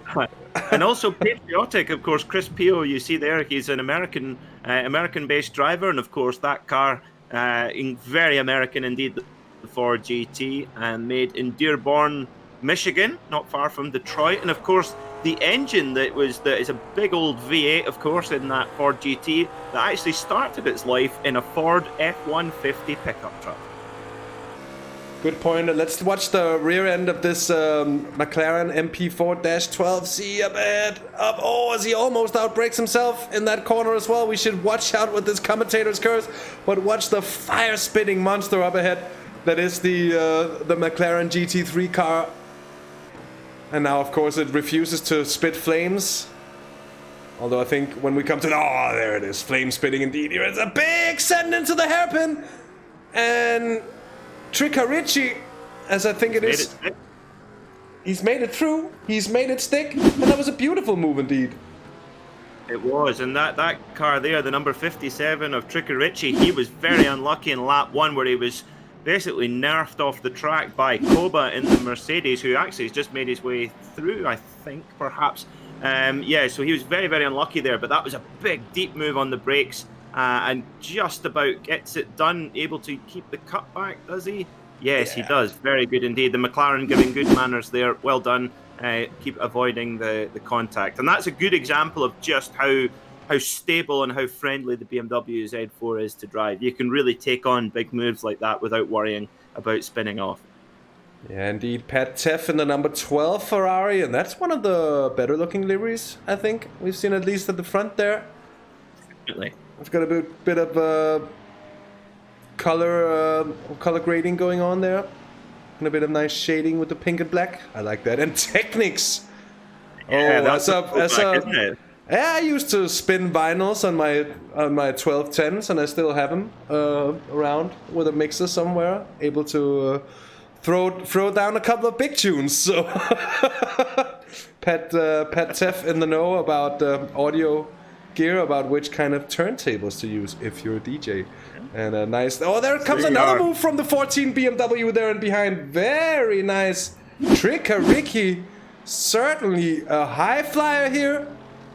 And also patriotic, of course. Chris Pio, you see there, he's an American-based driver, and of course that car, very American indeed. The Ford GT, and made in Dearborn, Michigan, not far from Detroit. And of course the engine that is a big old V8, of course, in that Ford GT that actually started its life in a Ford F-150 pickup truck. Good point. Let's watch the rear end of this McLaren MP4-12. See up ahead. Oh, as he almost outbrakes himself in that corner as well. We should watch out with this commentator's curse, but watch the fire-spitting monster up ahead. That is the McLaren GT3 car. And now, of course, it refuses to spit flames. Although I think when we come to oh, there it is. Flame spitting indeed. Here is a big send into the hairpin. And Tricarici, as I think it is. He's made it through. He's made it stick. And that was a beautiful move indeed. It was. And that car there, the number 57 of Tricarici, he was very unlucky in lap 1 where he was basically nerfed off the track by Koba in the Mercedes, who actually has just made his way through, I think, perhaps. So he was very, very unlucky there, but that was a big, deep move on the brakes, and just about gets it done. Able to keep the cutback, does he? Yes, he does. Very good indeed. The McLaren giving good manners there. Well done. Keep avoiding the contact. And that's a good example of just how stable and how friendly the BMW Z4 is to drive. You can really take on big moves like that without worrying about spinning off. Yeah, indeed. Pat Teff in the number 12 Ferrari, and that's one of the better looking liveries, I think. We've seen at least at the front there. Definitely. It's got a bit of color grading going on there. And a bit of nice shading with the pink and black. I like that. And Technics! Yeah, that's isn't it? Yeah, I used to spin vinyls on my 1210s, and I still have them around with a mixer somewhere, able to throw down a couple of big tunes. So Pat Teff in the know about audio gear, about which kind of turntables to use if you're a DJ. And a nice. Oh, there comes another move from the 14 BMW there and behind. Very nice Tricarici. Certainly a high flyer here.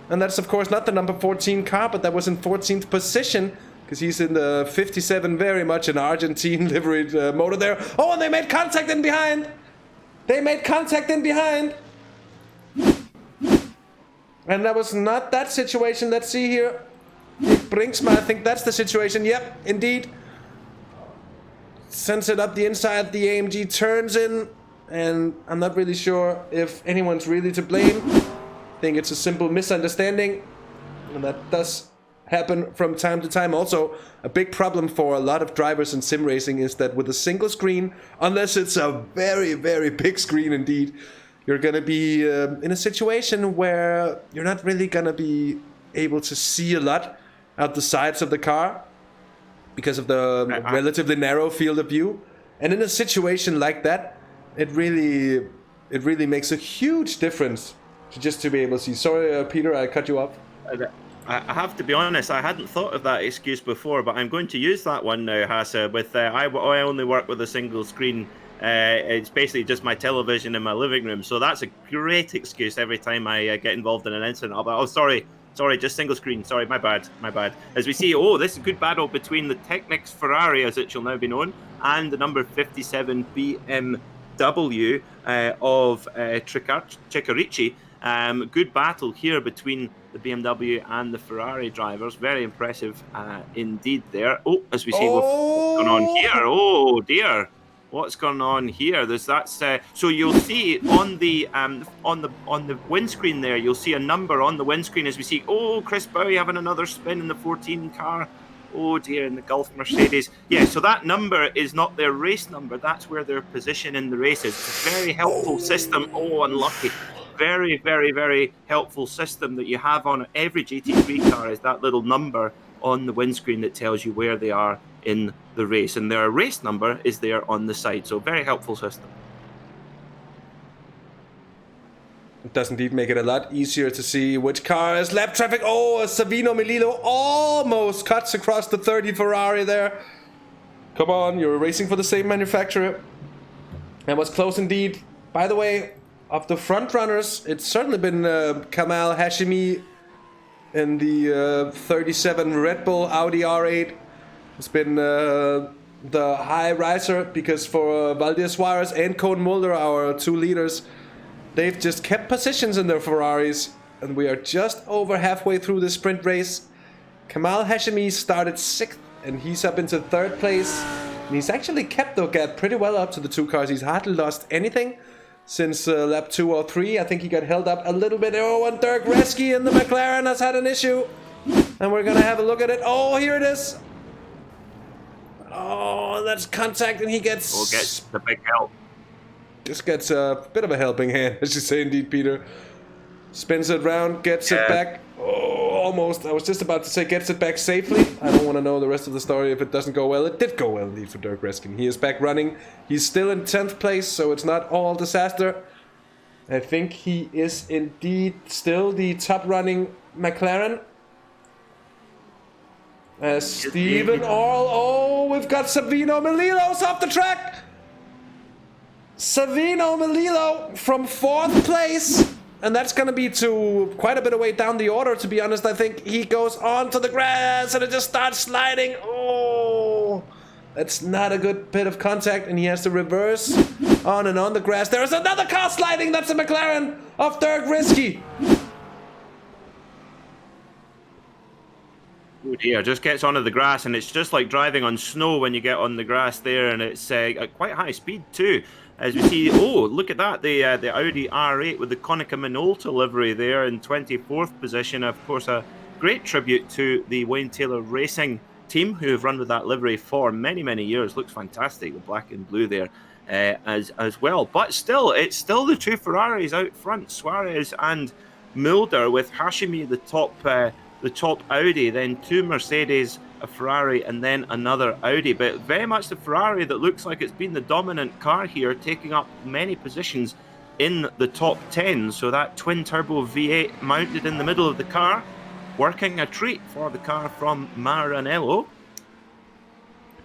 And that's, of course, not the number 14 car, but that was in 14th position, because he's in the 57, very much an Argentine liveried motor there. Oh, and they made contact in behind! They made contact in behind! And that was not that situation. Let's see here. Brinksma. I think that's the situation. Yep, indeed. Sends it up the inside. The AMG turns in. And I'm not really sure if anyone's really to blame. I think it's a simple misunderstanding. And that does happen from time to time. Also, a big problem for a lot of drivers in sim racing is that with a single screen, unless it's a very, very big screen indeed, you're going to be in a situation where you're not really going to be able to see a lot out the sides of the car because of the relatively narrow field of view. And in a situation like that, it really makes a huge difference to be able to see. Sorry, Peter, I cut you off. I have to be honest, I hadn't thought of that excuse before, but I'm going to use that one now, Hasse. With I only work with a single screen. It's basically just my television in my living room, so that's a great excuse every time I get involved in an incident. Oh, sorry, just single screen. Sorry, my bad. As we see, this is a good battle between the Technics Ferrari, as it shall now be known, and the number 57 BMW of Ceccaricci. Good battle here between the BMW and the Ferrari drivers. Very impressive indeed there. As we see what's going on here. Oh dear, what's going on here? There's so you'll see on the windscreen there, you'll see a number on the windscreen as we see Chris Bowie having another spin in the 14 car. Oh dear, in the Gulf Mercedes. Yeah, so that number is not their race number, that's where their position in the race is. It's a very helpful system. Unlucky. Very, very, very helpful system that you have on every GT3 car is that little number on the windscreen that tells you where they are in the race. And their race number is there on the side. So very helpful system. It does indeed make it a lot easier to see which car is lap traffic. Savino Melillo almost cuts across the 30 Ferrari there. Come on, you're racing for the same manufacturer. That was close indeed. By the way, of the front runners, it's certainly been Kamal Hashimi in the 37 Red Bull Audi R8. It's been the high riser because for Valdir Suarez and Koen Mulder, our two leaders, they've just kept positions in their Ferraris. And we are just over halfway through the sprint race. Kamal Hashimi started 6th and he's up into 3rd place. And he's actually kept the gap pretty well up to the two cars. He's hardly lost anything since lap 2 or 3. I think he got held up a little bit. And Dirk Reski in the McLaren has had an issue. And we're going to have a look at it. Here it is. That's contact and he gets the big help. Just gets a bit of a helping hand, as you say indeed, Peter. Spins it round, gets it back. Almost. I was just about to say gets it back safely. I don't want to know the rest of the story if it doesn't go well. It did go well indeed for Dirk Reskin. He is back running. He's still in 10th place, so it's not all disaster. I think he is indeed still the top running McLaren. Stephen Orl. We've got Savino Melillo's off the track. Savino Melillo from 4th place. And that's going to be to quite a bit of way down the order, to be honest. I think he goes onto the grass and it just starts sliding. That's not a good bit of contact. And he has to reverse on and on the grass. There is another car sliding. That's a McLaren of Dirk Risky. Oh dear, just gets onto the grass. And it's just like driving on snow when you get on the grass there. And it's at quite high speed too. As we see, look at that, the Audi R8 with the Konica Minolta livery there in 24th position. Of course, a great tribute to the Wayne Taylor Racing team who have run with that livery for many, many years. Looks fantastic, the black and blue there as well. But still, it's still the two Ferraris out front, Suarez and Mulder, with Hashimi the top Audi, then two Mercedes, a Ferrari and then another Audi, but very much the Ferrari that looks like it's been the dominant car here, taking up many positions in the top 10. So that twin turbo V8 mounted in the middle of the car, working a treat for the car from Maranello.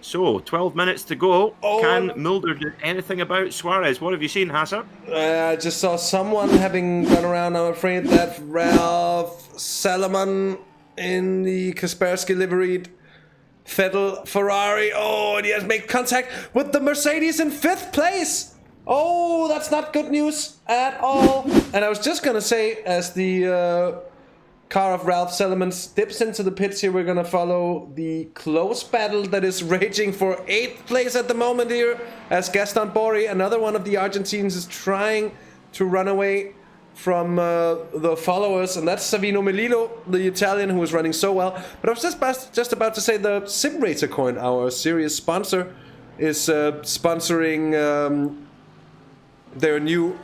So 12 minutes to go. Can Mulder do anything about Suarez? What have you seen, Hasse? I just saw someone having gone around. I'm afraid that Ralph Salomon in the Kaspersky liveried Vettel Ferrari. And he has made contact with the Mercedes in 5th place. That's not good news at all. And I was just gonna say, as the car of Ralph Sellerman's dips into the pits here. We're gonna follow the close battle that is raging for 8th place at the moment here, as Gaston Borri, another one of the Argentines, is trying to run away from the followers, and that's Savino Melillo, the Italian, who is running so well. But I was just about to say the SimracerCoin, our series sponsor, is sponsoring their new,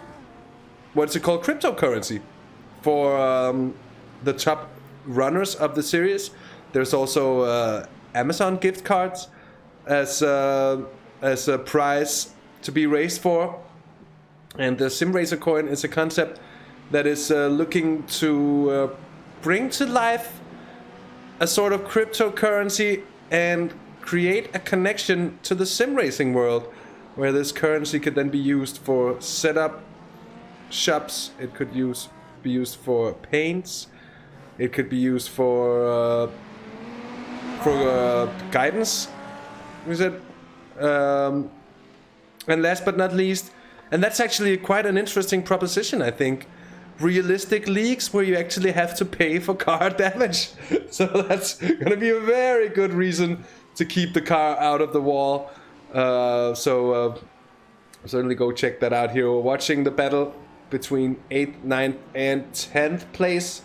what's it called, cryptocurrency for the top runners of the series. There's also Amazon gift cards as a prize to be raised for, and the SimracerCoin is a concept that is looking to bring to life a sort of cryptocurrency and create a connection to the sim racing world, where this currency could then be used for setup shops. It could be used for paints. It could be used for guidance. Is it? And last but not least, and that's actually quite an interesting proposition, I think, realistic leagues where you actually have to pay for car damage. So that's going to be a very good reason to keep the car out of the wall. So certainly go check that out here. We're watching the battle between 8th, 9th, and 10th place.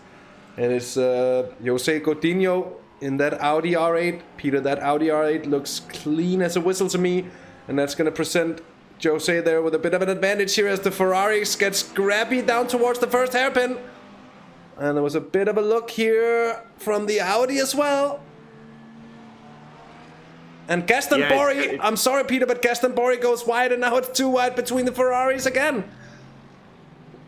And it's Jose Godinho in that Audi R8. Peter, that Audi R8 looks clean as a whistle to me. And that's going to present Jose there with a bit of an advantage here as the Ferrari gets scrappy down towards the first hairpin. And there was a bit of a look here from the Audi as well. And Gaston Borri, I'm sorry Peter, but Gaston Borri goes wide, and now it's too wide between the Ferraris again.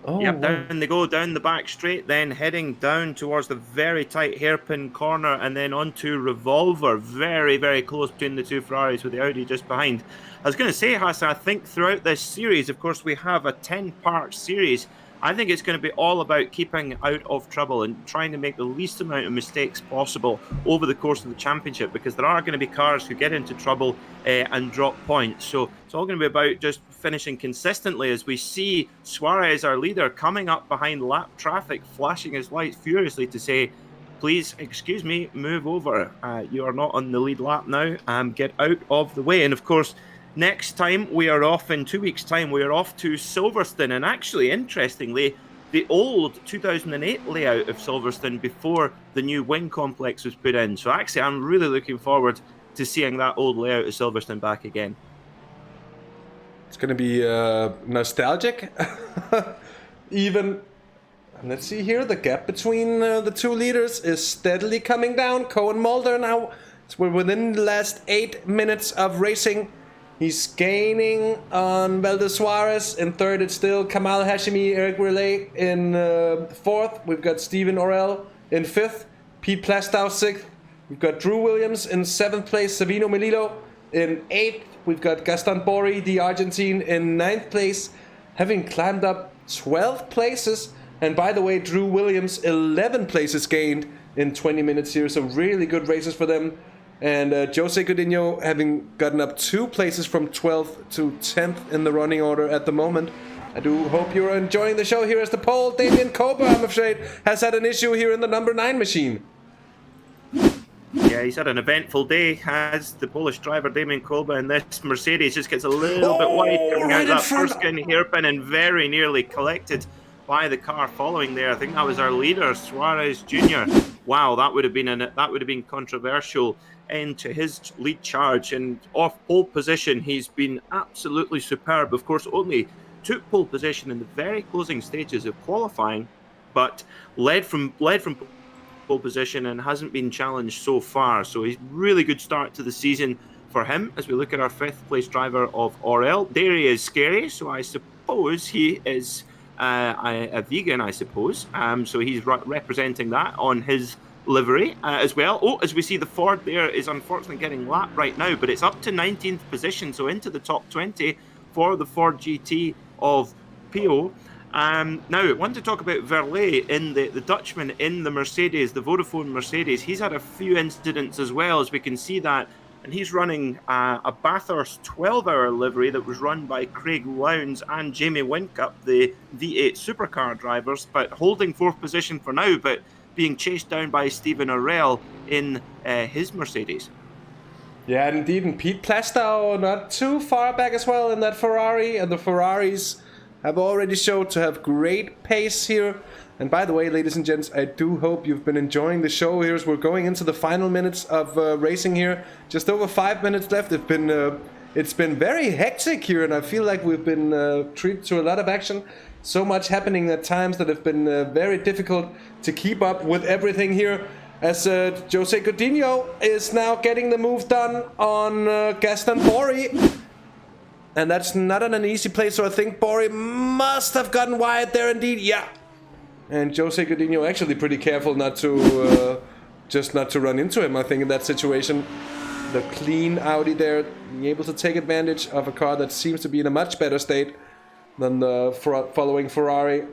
Oh, yep, down they go, down the back straight, then heading down towards the very tight hairpin corner, and then onto Revolver. Very, very close between the two Ferraris, with the Audi just behind. I was going to say, Hasse, I think throughout this series, of course, we have a 10-part series. I think it's going to be all about keeping out of trouble and trying to make the least amount of mistakes possible over the course of the championship, because there are going to be cars who get into trouble and drop points. So it's all going to be about just finishing consistently, as we see Suarez, our leader, coming up behind lap traffic, flashing his lights furiously to say, please, excuse me, move over. You are not on the lead lap now. Get out of the way. And of course, next time we are off, in 2 weeks' time, we are off to Silverstone. And actually, interestingly, the old 2008 layout of Silverstone before the new wing complex was put in. So actually, I'm really looking forward to seeing that old layout of Silverstone back again. It's going to be nostalgic. Even, let's see here, the gap between the two leaders is steadily coming down. Cohen Mulder now, we're within the last 8 minutes of racing. He's gaining on Valdez Suarez. In third, it's still Kamal Hashimi, Eric Relay in fourth. We've got Steven Orell in fifth. Pete Plastow sixth. We've got Drew Williams in seventh place. Savino Melillo in eighth. We've got Gaston Borri, the Argentine, in ninth place, having climbed up 12 places. And by the way, Drew Williams, 11 places gained in 20 minutes here. So really good races for them. And Jose Godinho having gotten up 2 places from 12th to 10th in the running order at the moment. I do hope you're enjoying the show here as the pole. Damien Kober, I'm afraid, has had an issue here in the number 9 machine. Yeah, he's had an eventful day, has the Polish driver Damien Kolba, and this Mercedes just gets a little bit wide coming out that first hairpin and very nearly collected by the car following there. I think that was our leader, Suarez Jr. Wow, that would have been controversial into his lead charge, and off pole position he's been absolutely superb. Of course, only took pole position in the very closing stages of qualifying, but led from pole position and hasn't been challenged so far. So he's really good start to the season for him. As we look at our 5th place driver of Orell, Dairy is scary, so I suppose he is a vegan, I suppose. So he's representing that on his livery as well. Oh, as we see, the Ford there is unfortunately getting lapped right now, but it's up to 19th position, so into the top 20 for the Ford GT of Pio. Now, I want to talk about Verlet, in the Dutchman in the Mercedes, the Vodafone Mercedes. He's had a few incidents as well, as we can see that, and he's running a Bathurst 12-hour livery that was run by Craig Lowndes and Jamie Whincup, the V8 supercar drivers, but holding 4th position for now. But being chased down by Stephen Orell in his Mercedes. Yeah, indeed, and Pete Plastow not too far back as well in that Ferrari, and the Ferraris have already showed to have great pace here. And by the way, ladies and gents, I do hope you've been enjoying the show here as we're going into the final minutes of racing here. Just over 5 minutes left. It's been very hectic here, and I feel like we've been treated to a lot of action. So much happening at times that have been very difficult to keep up with everything here. As Jose Godinho is now getting the move done on Gaston Borri. And that's not on an easy place, so I think Borri must have gotten wide there indeed. Yeah. And Jose Godinho actually pretty careful not to not to run into him, I think, in that situation. The clean Audi there, being able to take advantage of a car that seems to be in a much better state than the following Ferrari.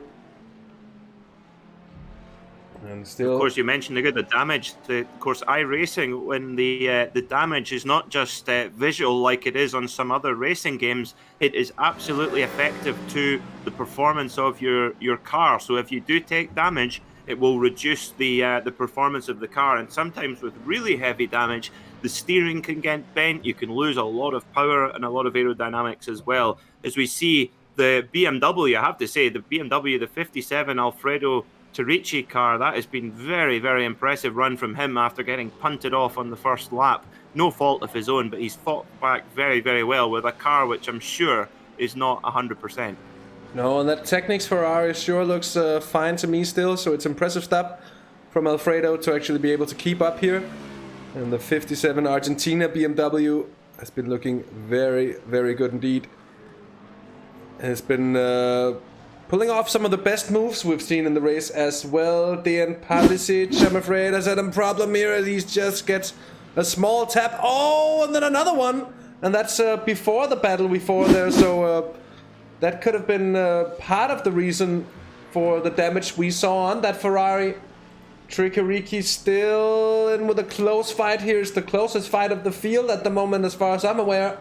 And still, of course, you mentioned the damage. Of course, iRacing, when the damage is not just visual like it is on some other racing games, it is absolutely effective to the performance of your car. So if you do take damage, it will reduce the performance of the car. And sometimes with really heavy damage, the steering can get bent. You can lose a lot of power and a lot of aerodynamics as well. As we see the BMW, I have to say, the BMW, the 57 Alfredo Terrici car, that has been very, very impressive run from him after getting punted off on the first lap. No fault of his own, but he's fought back very, very well with a car which I'm sure is not 100%. No, and that Technics Ferrari sure looks fine to me still, so it's impressive stuff from Alfredo to actually be able to keep up here. And the 57 Argentina BMW has been looking very, very good indeed. Has been pulling off some of the best moves we've seen in the race as well. Dejan Pavlicic, I'm afraid, has had a problem here as he just gets a small tap. Oh, and then another one. And that's before the battle before there, so that could have been part of the reason for the damage we saw on that Ferrari. Tricarici still in with a close fight here. It's the closest fight of the field at the moment as far as I'm aware.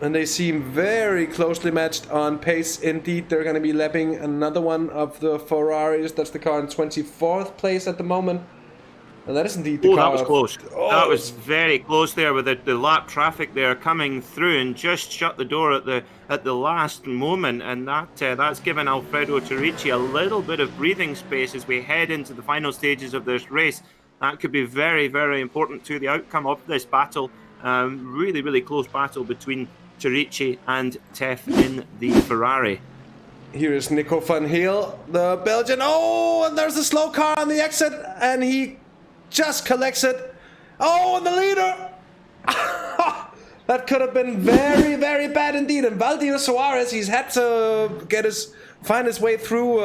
And they seem very closely matched on pace. Indeed, they're going to be lapping another one of the Ferraris. That's the car in 24th place at the moment. And that is indeed the car. That was close. That was very close there with the lap traffic there coming through and just shut the door at the last moment. And that's given Alfredo Terrici a little bit of breathing space as we head into the final stages of this race. That could be very, very important to the outcome of this battle. Really, really close battle between Terrici and Teff in the Ferrari. Here is Nico van Heel, the Belgian. Oh, and there's a slow car on the exit, and he just collects it. Oh, and the leader! That could have been very, very bad indeed. And Valdir Suarez, he's had to find his way through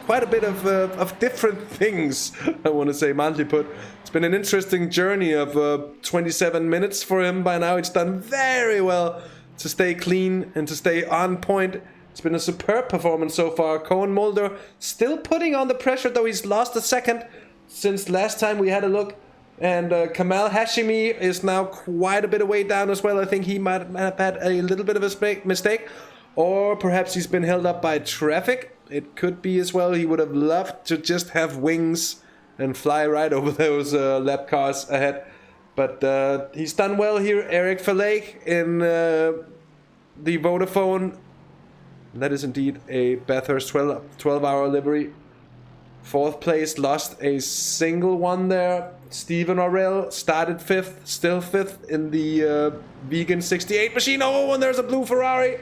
quite a bit of different things, I want to say, mildly put. It's been an interesting journey of 27 minutes for him by now. It's done very well to stay clean and to stay on point. It's been a superb performance so far. Koen Mulder still putting on the pressure, though he's lost a second since last time we had a look. And Kamal Hashimi is now quite a bit of way down as well. I think he might have had a little bit of a mistake. Or perhaps he's been held up by traffic. It could be as well. He would have loved to just have wings and fly right over those lap cars ahead. But he's done well here. Eric Verleek in the Vodafone. That is indeed a Bathurst 12-hour livery. 4th place, lost a single one there. Stephen Orell started 5th, still 5th in the Vegan 68 machine. Oh, and there's a blue Ferrari.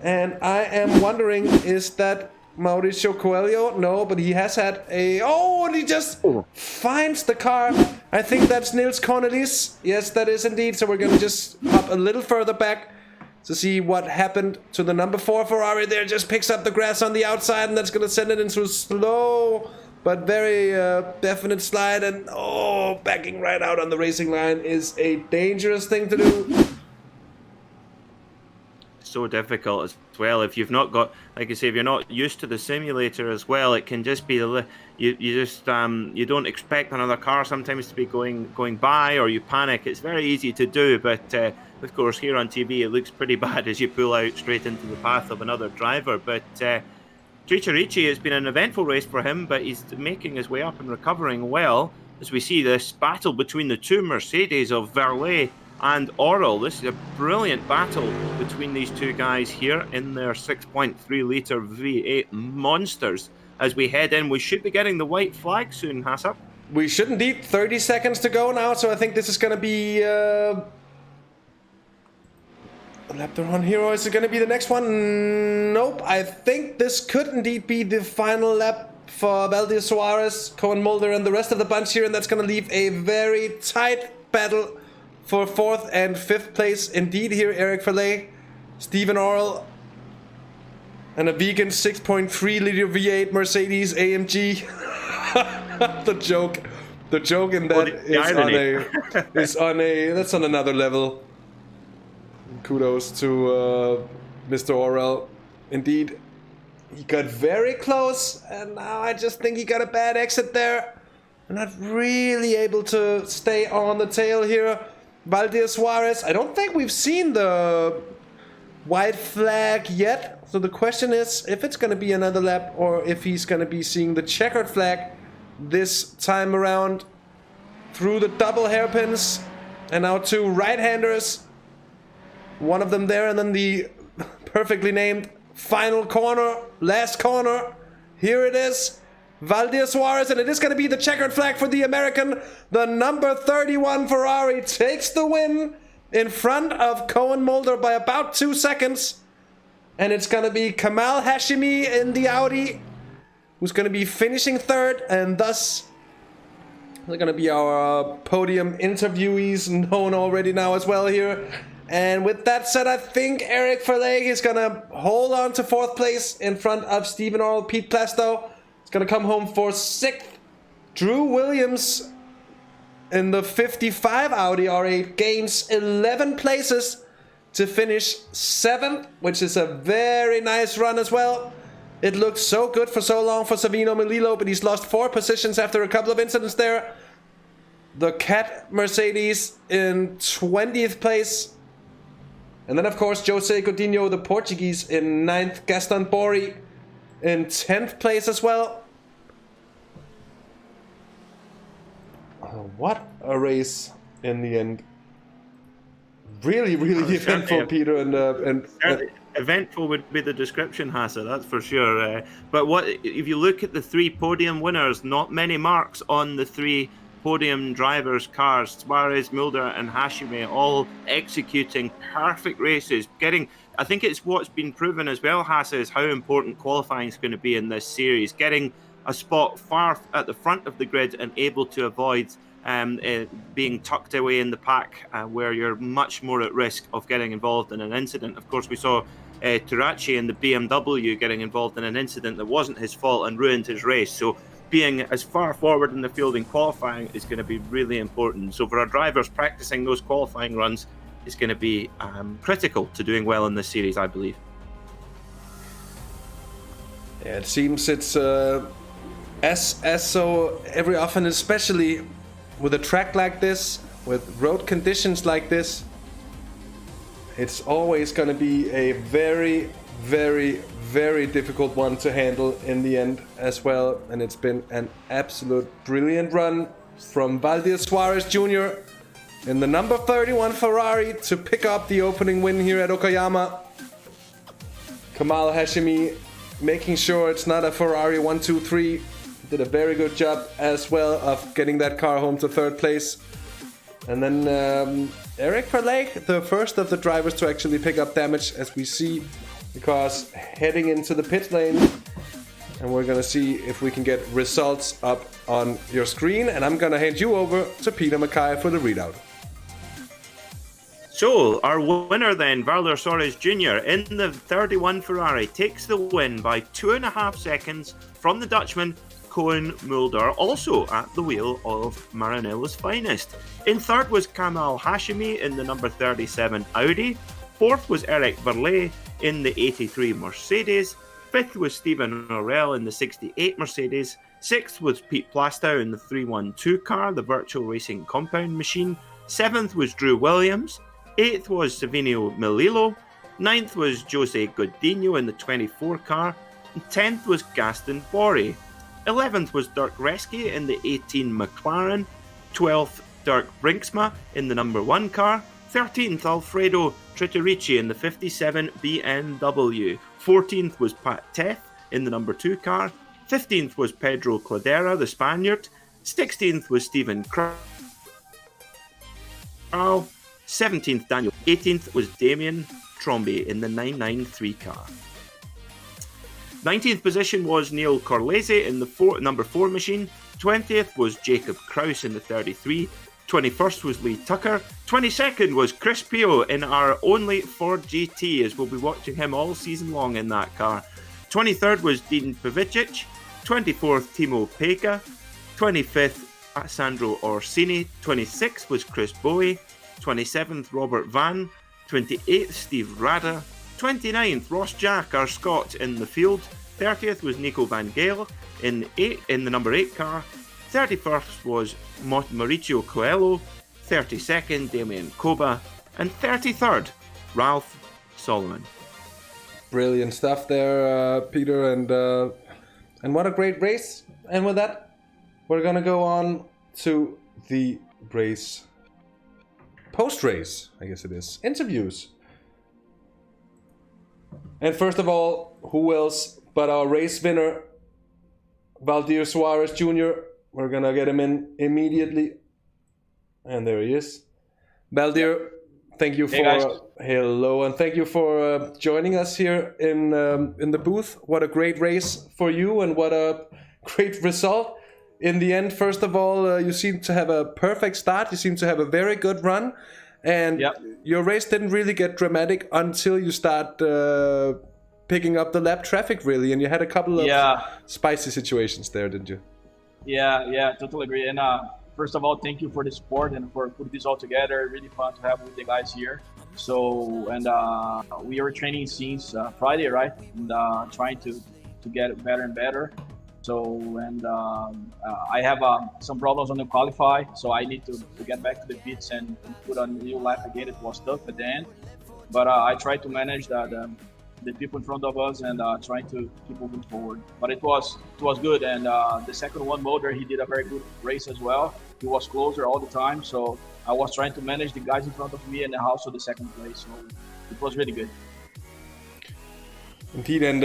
And I am wondering, is that Mauricio Coelho? No, but he has had a... Oh, and he just finds the car. I think that's Nils Cornelis. Yes, that is indeed. So we're going to just hop a little further back to see what happened to the number 4 Ferrari there. Just picks up the grass on the outside, and that's going to send it into a slow but very definite slide. And backing right out on the racing line is a dangerous thing to do. So difficult as well. If you've not got, like I say, if you're not used to the simulator as well, it can just be you don't expect another car sometimes to be going by, or you panic. It's very easy to do, but of course here on TV it looks pretty bad as you pull out straight into the path of another driver. But Tricharici, it's been an eventful race for him, but he's making his way up and recovering well as we see this battle between the two Mercedes of Verlet and Oral. This is a brilliant battle between these two guys here in their 6.3 litre V8 monsters. As we head in, we should be getting the white flag soon, Hasse. We should indeed. 30 seconds to go now, so I think this is going to be... a lap they're on here, or is it going to be the next one? Nope. I think this could indeed be the final lap for Valdir Suarez, Koen Mulder, and the rest of the bunch here, and that's going to leave a very tight battle for 4th and 5th place. Indeed here, Eric Verlet, Stephen Orrell, and a vegan 6.3 liter V8 Mercedes AMG. The joke in that that's on another level. Kudos to Mr. Orrell. Indeed, he got very close, and now I just think he got a bad exit there. Not really able to stay on the tail here. Valdir Suarez, I don't think we've seen the white flag yet. So the question is if it's going to be another lap or if he's going to be seeing the checkered flag this time around. Through the double hairpins. And now two right-handers. One of them there, and then the perfectly named final corner, last corner. Here it is. Valdir Suarez, and it is going to be the checkered flag for the American. The number 31 Ferrari takes the win in front of Koen Mulder by about 2 seconds. And it's going to be Kamal Hashimi in the Audi, who's going to be finishing 3rd, and thus they're going to be our podium interviewees, known already now as well here. And with that said, I think Eric Verlet is going to hold on to 4th place in front of Stephen Orrell. Pete Plastow is going to come home for 6th. Drew Williams in the 55 Audi R8 gains 11 places to finish 7th, which is a very nice run as well. It looked so good for so long for Savino Melillo, but he's lost 4 positions after a couple of incidents there. The Cat Mercedes in 20th place. And then, of course, Jose Godinho, the Portuguese, in 9th. Gaston Borri in 10th place as well. What a race in the end. Really, really eventful, Peter. And eventful would be the description, Hasse, that's for sure. But what if you look at the 3 podium winners, not many marks on the 3 podium drivers' cars. Suarez, Mulder and Hashimi all executing perfect races. I think it's what's been proven as well, Hasse, is how important qualifying is going to be in this series. Getting a spot far at the front of the grid and able to avoid being tucked away in the pack where you're much more at risk of getting involved in an incident. Of course, we saw Turachi in the BMW getting involved in an incident that wasn't his fault and ruined his race. So being as far forward in the field in qualifying is going to be really important. So for our drivers, practicing those qualifying runs is going to be critical to doing well in this series, I believe. Yeah, it seems it's as so every often, especially with a track like this, with road conditions like this, it's always going to be a very, very, very difficult one to handle in the end as well. And it's been an absolute brilliant run from Valdir Suarez Jr. in the number 31 Ferrari to pick up the opening win here at Okayama. Kamal Hashimi making sure it's not a Ferrari 1-2-3. Did a very good job as well of getting that car home to 3rd place. And then Eric Verlet, the first of the drivers to actually pick up damage, as we see the cars heading into the pit lane. And we're going to see if we can get results up on your screen. And I'm going to hand you over to Peter MacKay for the readout. So, our winner then, Valdir Suarez Jr. in the 31 Ferrari takes the win by 2.5 seconds from the Dutchman Koen Mulder, also at the wheel of Marinella's finest. In 3rd was Kamal Hashimi in the number 37 Audi. 4th was Eric Verlet in the 83 Mercedes. 5th was Stephen Orrell in the 68 Mercedes. 6th was Pete Plastow in the 312 car, the virtual racing compound machine. 7th was Drew Williams. 8th was Savino Melillo. 9th was Jose Godinho in the 24 car. 10th was Gaston Borey. 11th was Dirk Reske in the 18 McLaren. 12th, Dirk Brinksma in the number 1 car. 13th, Alfredo Trittorici in the 57 BMW. 14th was Pat Teth in the number 2 car. 15th was Pedro Cladera, the Spaniard. 16th was Stephen Crow. 17th, Daniel. 18th was Damien Trombi in the 993 car. 19th position was Neil Corlese in the number 4 machine. 20th was Jacob Kraus in the 33. 21st was Lee Tucker. 22nd was Chris Pio in our only Ford GT, as we'll be watching him all season long in that car. 23rd was Dean Pavicic. 24th, Timo Peka. 25th, Sandro Orsini. 26th was Chris Bowie. 27th, Robert Van. 28th, Steve Rada. 29th, Ross Jack, our Scot, in the field. 30th was Nico Van Gale in the number 8 car. 31st was Mauricio Coelho. 32nd, Damien Koba. And 33rd, Ralph Solomon. Brilliant stuff there, Peter, and what a great race. And with that, we're gonna go on to the race. Post-race, I guess it is. Interviews. And first of all, who else but our race winner, Valdir Suarez Jr. We're gonna get him in immediately. And there he is. Valdir, thank you for hello, and thank you for joining us here in the booth. What a great race for you, and what a great result in the end. First of all, you seem to have a perfect start. You seem to have a very good run, and your race didn't really get dramatic until you start picking up the lap traffic, really, and you had a couple of spicy situations there, didn't you? Yeah, totally agree. And first of all, thank you for the support and for putting this all together. Really fun to have with the guys here. So, and we are training since Friday, right? And trying to get better and better. So, and I have some problems on the qualify, so I need to get back to the pits and put a new lap again. It was tough at the end, but I tried to manage the people in front of us and trying to keep moving forward. But it was good, and the second one, Mulder, he did a very good race as well. He was closer all the time, so I was trying to manage the guys in front of me and also the second place. So it was really good. Indeed, and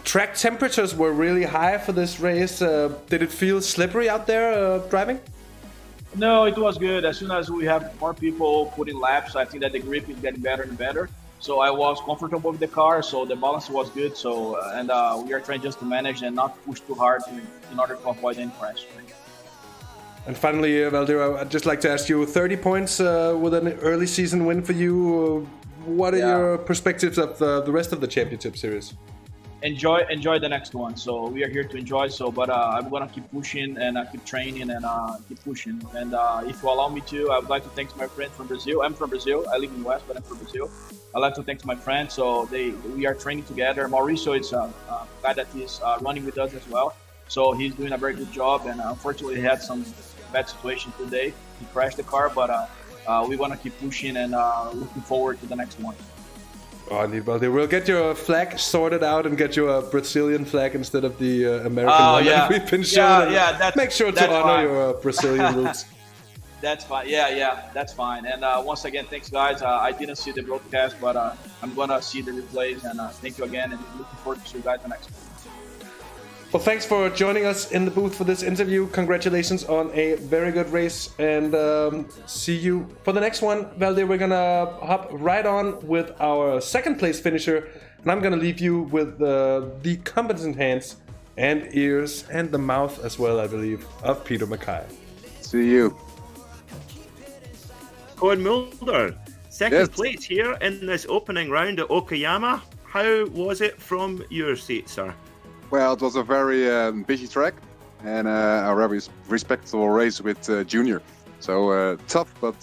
track temperatures were really high for this race. Did it feel slippery out there driving? No, it was good. As soon as we have more people putting laps, I think that the grip is getting better and better. So I was comfortable with the car, so the balance was good. So and we are trying just to manage and not push too hard in order to avoid any crash. And finally, Valdir, I'd just like to ask you, 30 points with an early season win for you. What are your perspectives of the rest of the championship series? Enjoy the next one. So we are here to enjoy. So, but I'm gonna keep pushing and keep training and keep pushing. And if you allow me to, I would like to thank my friend from Brazil. I'm from Brazil. I live in the West, but I'm from Brazil. I'd like to thank my friends. So we are training together. Mauricio is a guy that is running with us as well. So he's doing a very good job. And unfortunately, he had some bad situation today. He crashed the car, but we want to keep pushing and looking forward to the next one. Oh, indeed, well, we'll get your flag sorted out and get you a Brazilian flag instead of the American one that we've been shown. Make sure to honor your Brazilian roots. That's fine. Yeah, that's fine. And once again, thanks, guys. I didn't see the broadcast, but I'm going to see the replays. And thank you again, and looking forward to see you guys the next one. Well, thanks for joining us in the booth for this interview. Congratulations on a very good race, and see you for the next one. Valdir, we're gonna hop right on with our second place finisher, and I'm gonna leave you with the competent hands and ears and the mouth as well, I believe, of Peter MacKay. See you. Koen Mulder, second place here in this opening round at Okayama. How was it from your seat, sir? Well, it was a very busy track and a very respectable race with Junior. So tough, but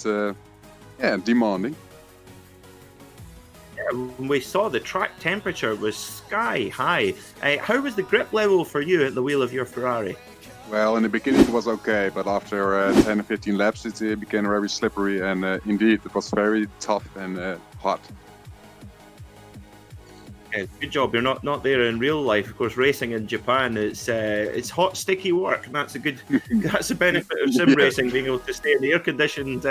demanding. Yeah, when we saw the track temperature was sky high. How was the grip level for you at the wheel of your Ferrari? Well, in the beginning it was okay, but after 10 or 15 laps it became very slippery, and indeed it was very tough and hot. Yeah, good job. You're not there in real life. Of course, racing in Japan, it's hot, sticky work, and that's the benefit of sim racing, being able to stay in the air-conditioned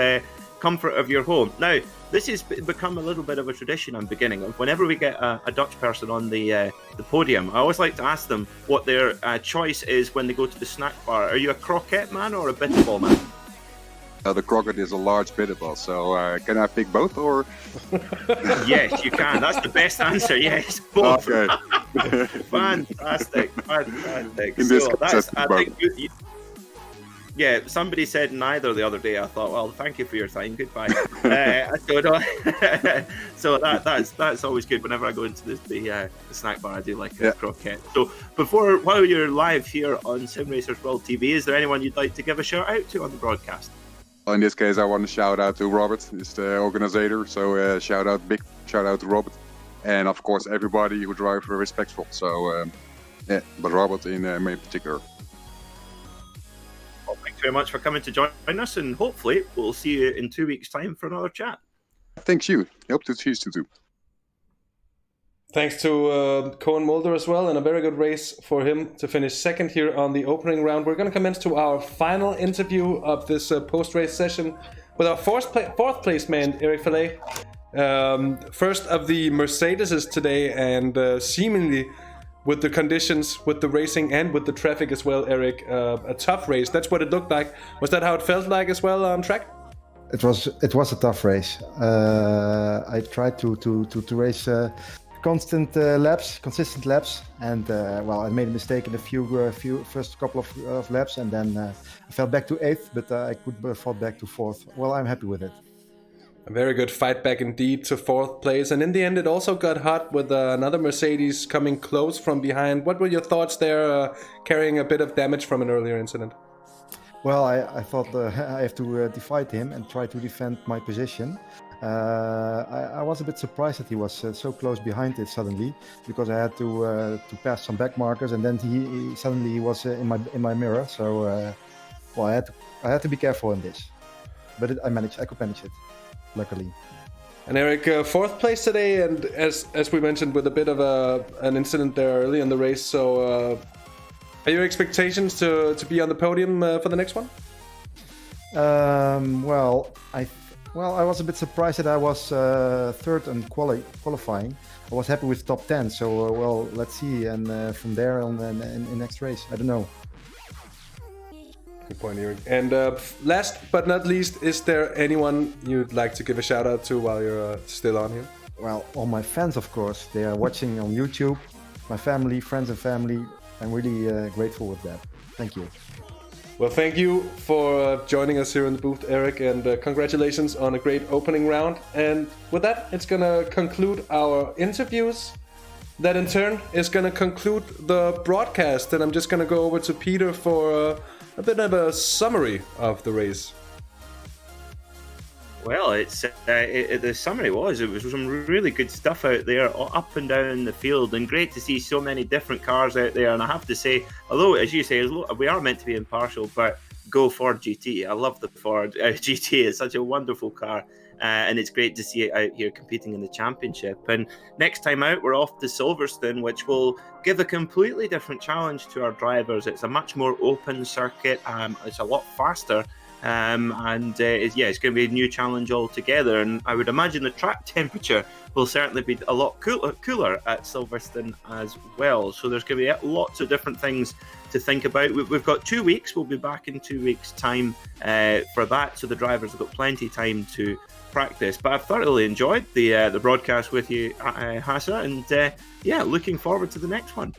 comfort of your home. Now, this has become a little bit of a tradition I'm beginning of. Whenever we get a Dutch person on the podium, I always like to ask them what their choice is when they go to the snack bar. Are you a croquette man or a bitterball man? The croquette is a large bitterball, so can I pick both, or? Yes, you can. That's the best answer. Yes, both. Okay. Fantastic. In this So case, I think yeah, somebody said neither the other day. I thought, well, thank you for your time. Goodbye. So that's always good. Whenever I go into the snack bar, I do like a croquette. So while you're live here on Sim Racers World TV, is there anyone you'd like to give a shout out to on the broadcast? In this case, I want to shout out to Robert, he's the organizer. So big shout out to Robert, and of course everybody who drive respectful. So but Robert in particular. Well, thanks very much for coming to join us, and hopefully we'll see you in 2 weeks' time for another chat. Thanks you. Hope to see you too. Thanks to Cohen Mulder as well, and a very good race for him to finish second here on the opening round. We're going to commence to our final interview of this post-race session with our fourth place man, Eric Fallet. First of the Mercedeses today, and seemingly with the conditions, with the racing and with the traffic as well, Eric, a tough race. That's what it looked like. Was that how it felt like as well on track? It was a tough race. I tried to race consistent laps, and I made a mistake in the first couple of laps, and then I fell back to 8th, but I could fall back to 4th. Well, I'm happy with it. A very good fight back indeed to 4th place, and in the end it also got hot with another Mercedes coming close from behind. What were your thoughts there, carrying a bit of damage from an earlier incident? Well, I thought I have to defy him and try to defend my position. I was a bit surprised that he was so close behind it suddenly, because I had to pass some back markers, and then he suddenly was in my mirror. So I had to be careful in this, but I could manage it, luckily. And Eric, 4th place today, and as we mentioned, with a bit of an incident there early in the race. So are your expectations to be on the podium for the next one? I was a bit surprised that I was 3rd in qualifying. I was happy with top 10, so let's see, and from there on in next race, I don't know. Good point, Eric. And last but not least, is there anyone you'd like to give a shout out to while you're still on here? Well, all my fans, of course. They are watching on YouTube. My family, friends and family. I'm really grateful with that. Thank you. Well, thank you for joining us here in the booth, Eric, and congratulations on a great opening round. And with that, it's going to conclude our interviews. That in turn is going to conclude the broadcast, and I'm just going to go over to Peter for a bit of a summary of the race. Well, the summary was some really good stuff out there, up and down the field, and great to see so many different cars out there. And I have to say, although, as you say, we are meant to be impartial, but go Ford GT. I love the Ford GT. It's such a wonderful car, and it's great to see it out here competing in the championship. And next time out, we're off to Silverstone, which will give a completely different challenge to our drivers. It's a much more open circuit. It's a lot faster. It's going to be a new challenge altogether, and I would imagine the track temperature will certainly be a lot cooler at Silverstone as well. So there's going to be lots of different things to think about. We've got 2 weeks. We'll be back in 2 weeks' time for that, so the drivers have got plenty of time to practice. But I've thoroughly enjoyed the broadcast with you, Hasse, and looking forward to the next one.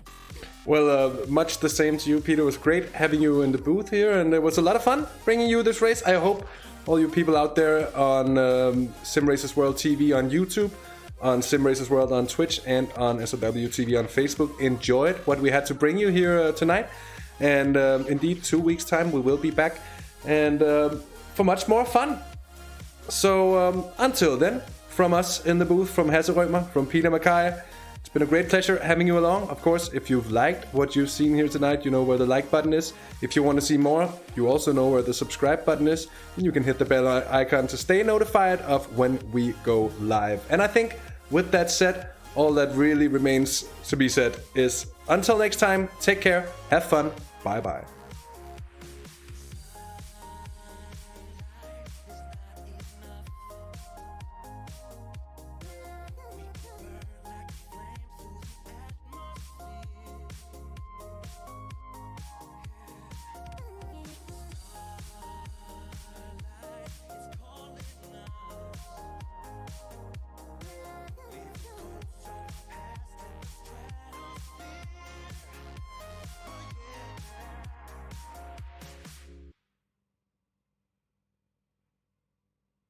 Well, much the same to you, Peter. It was great having you in the booth here, and it was a lot of fun bringing you this race. I hope all you people out there on Sim Racers World TV on YouTube, on Sim Racers World on Twitch, and on SOW TV on Facebook enjoyed what we had to bring you here tonight. And indeed, 2 weeks' time we will be back, and for much more fun. So until then, from us in the booth, from Hasse Rømer, from Peter MacKay, it's been a great pleasure having you along. Of course, if you've liked what you've seen here tonight, you know where the like button is. If you want to see more, you also know where the subscribe button is. And you can hit the bell icon to stay notified of when we go live. And I think with that said, all that really remains to be said is until next time, take care, have fun, bye bye.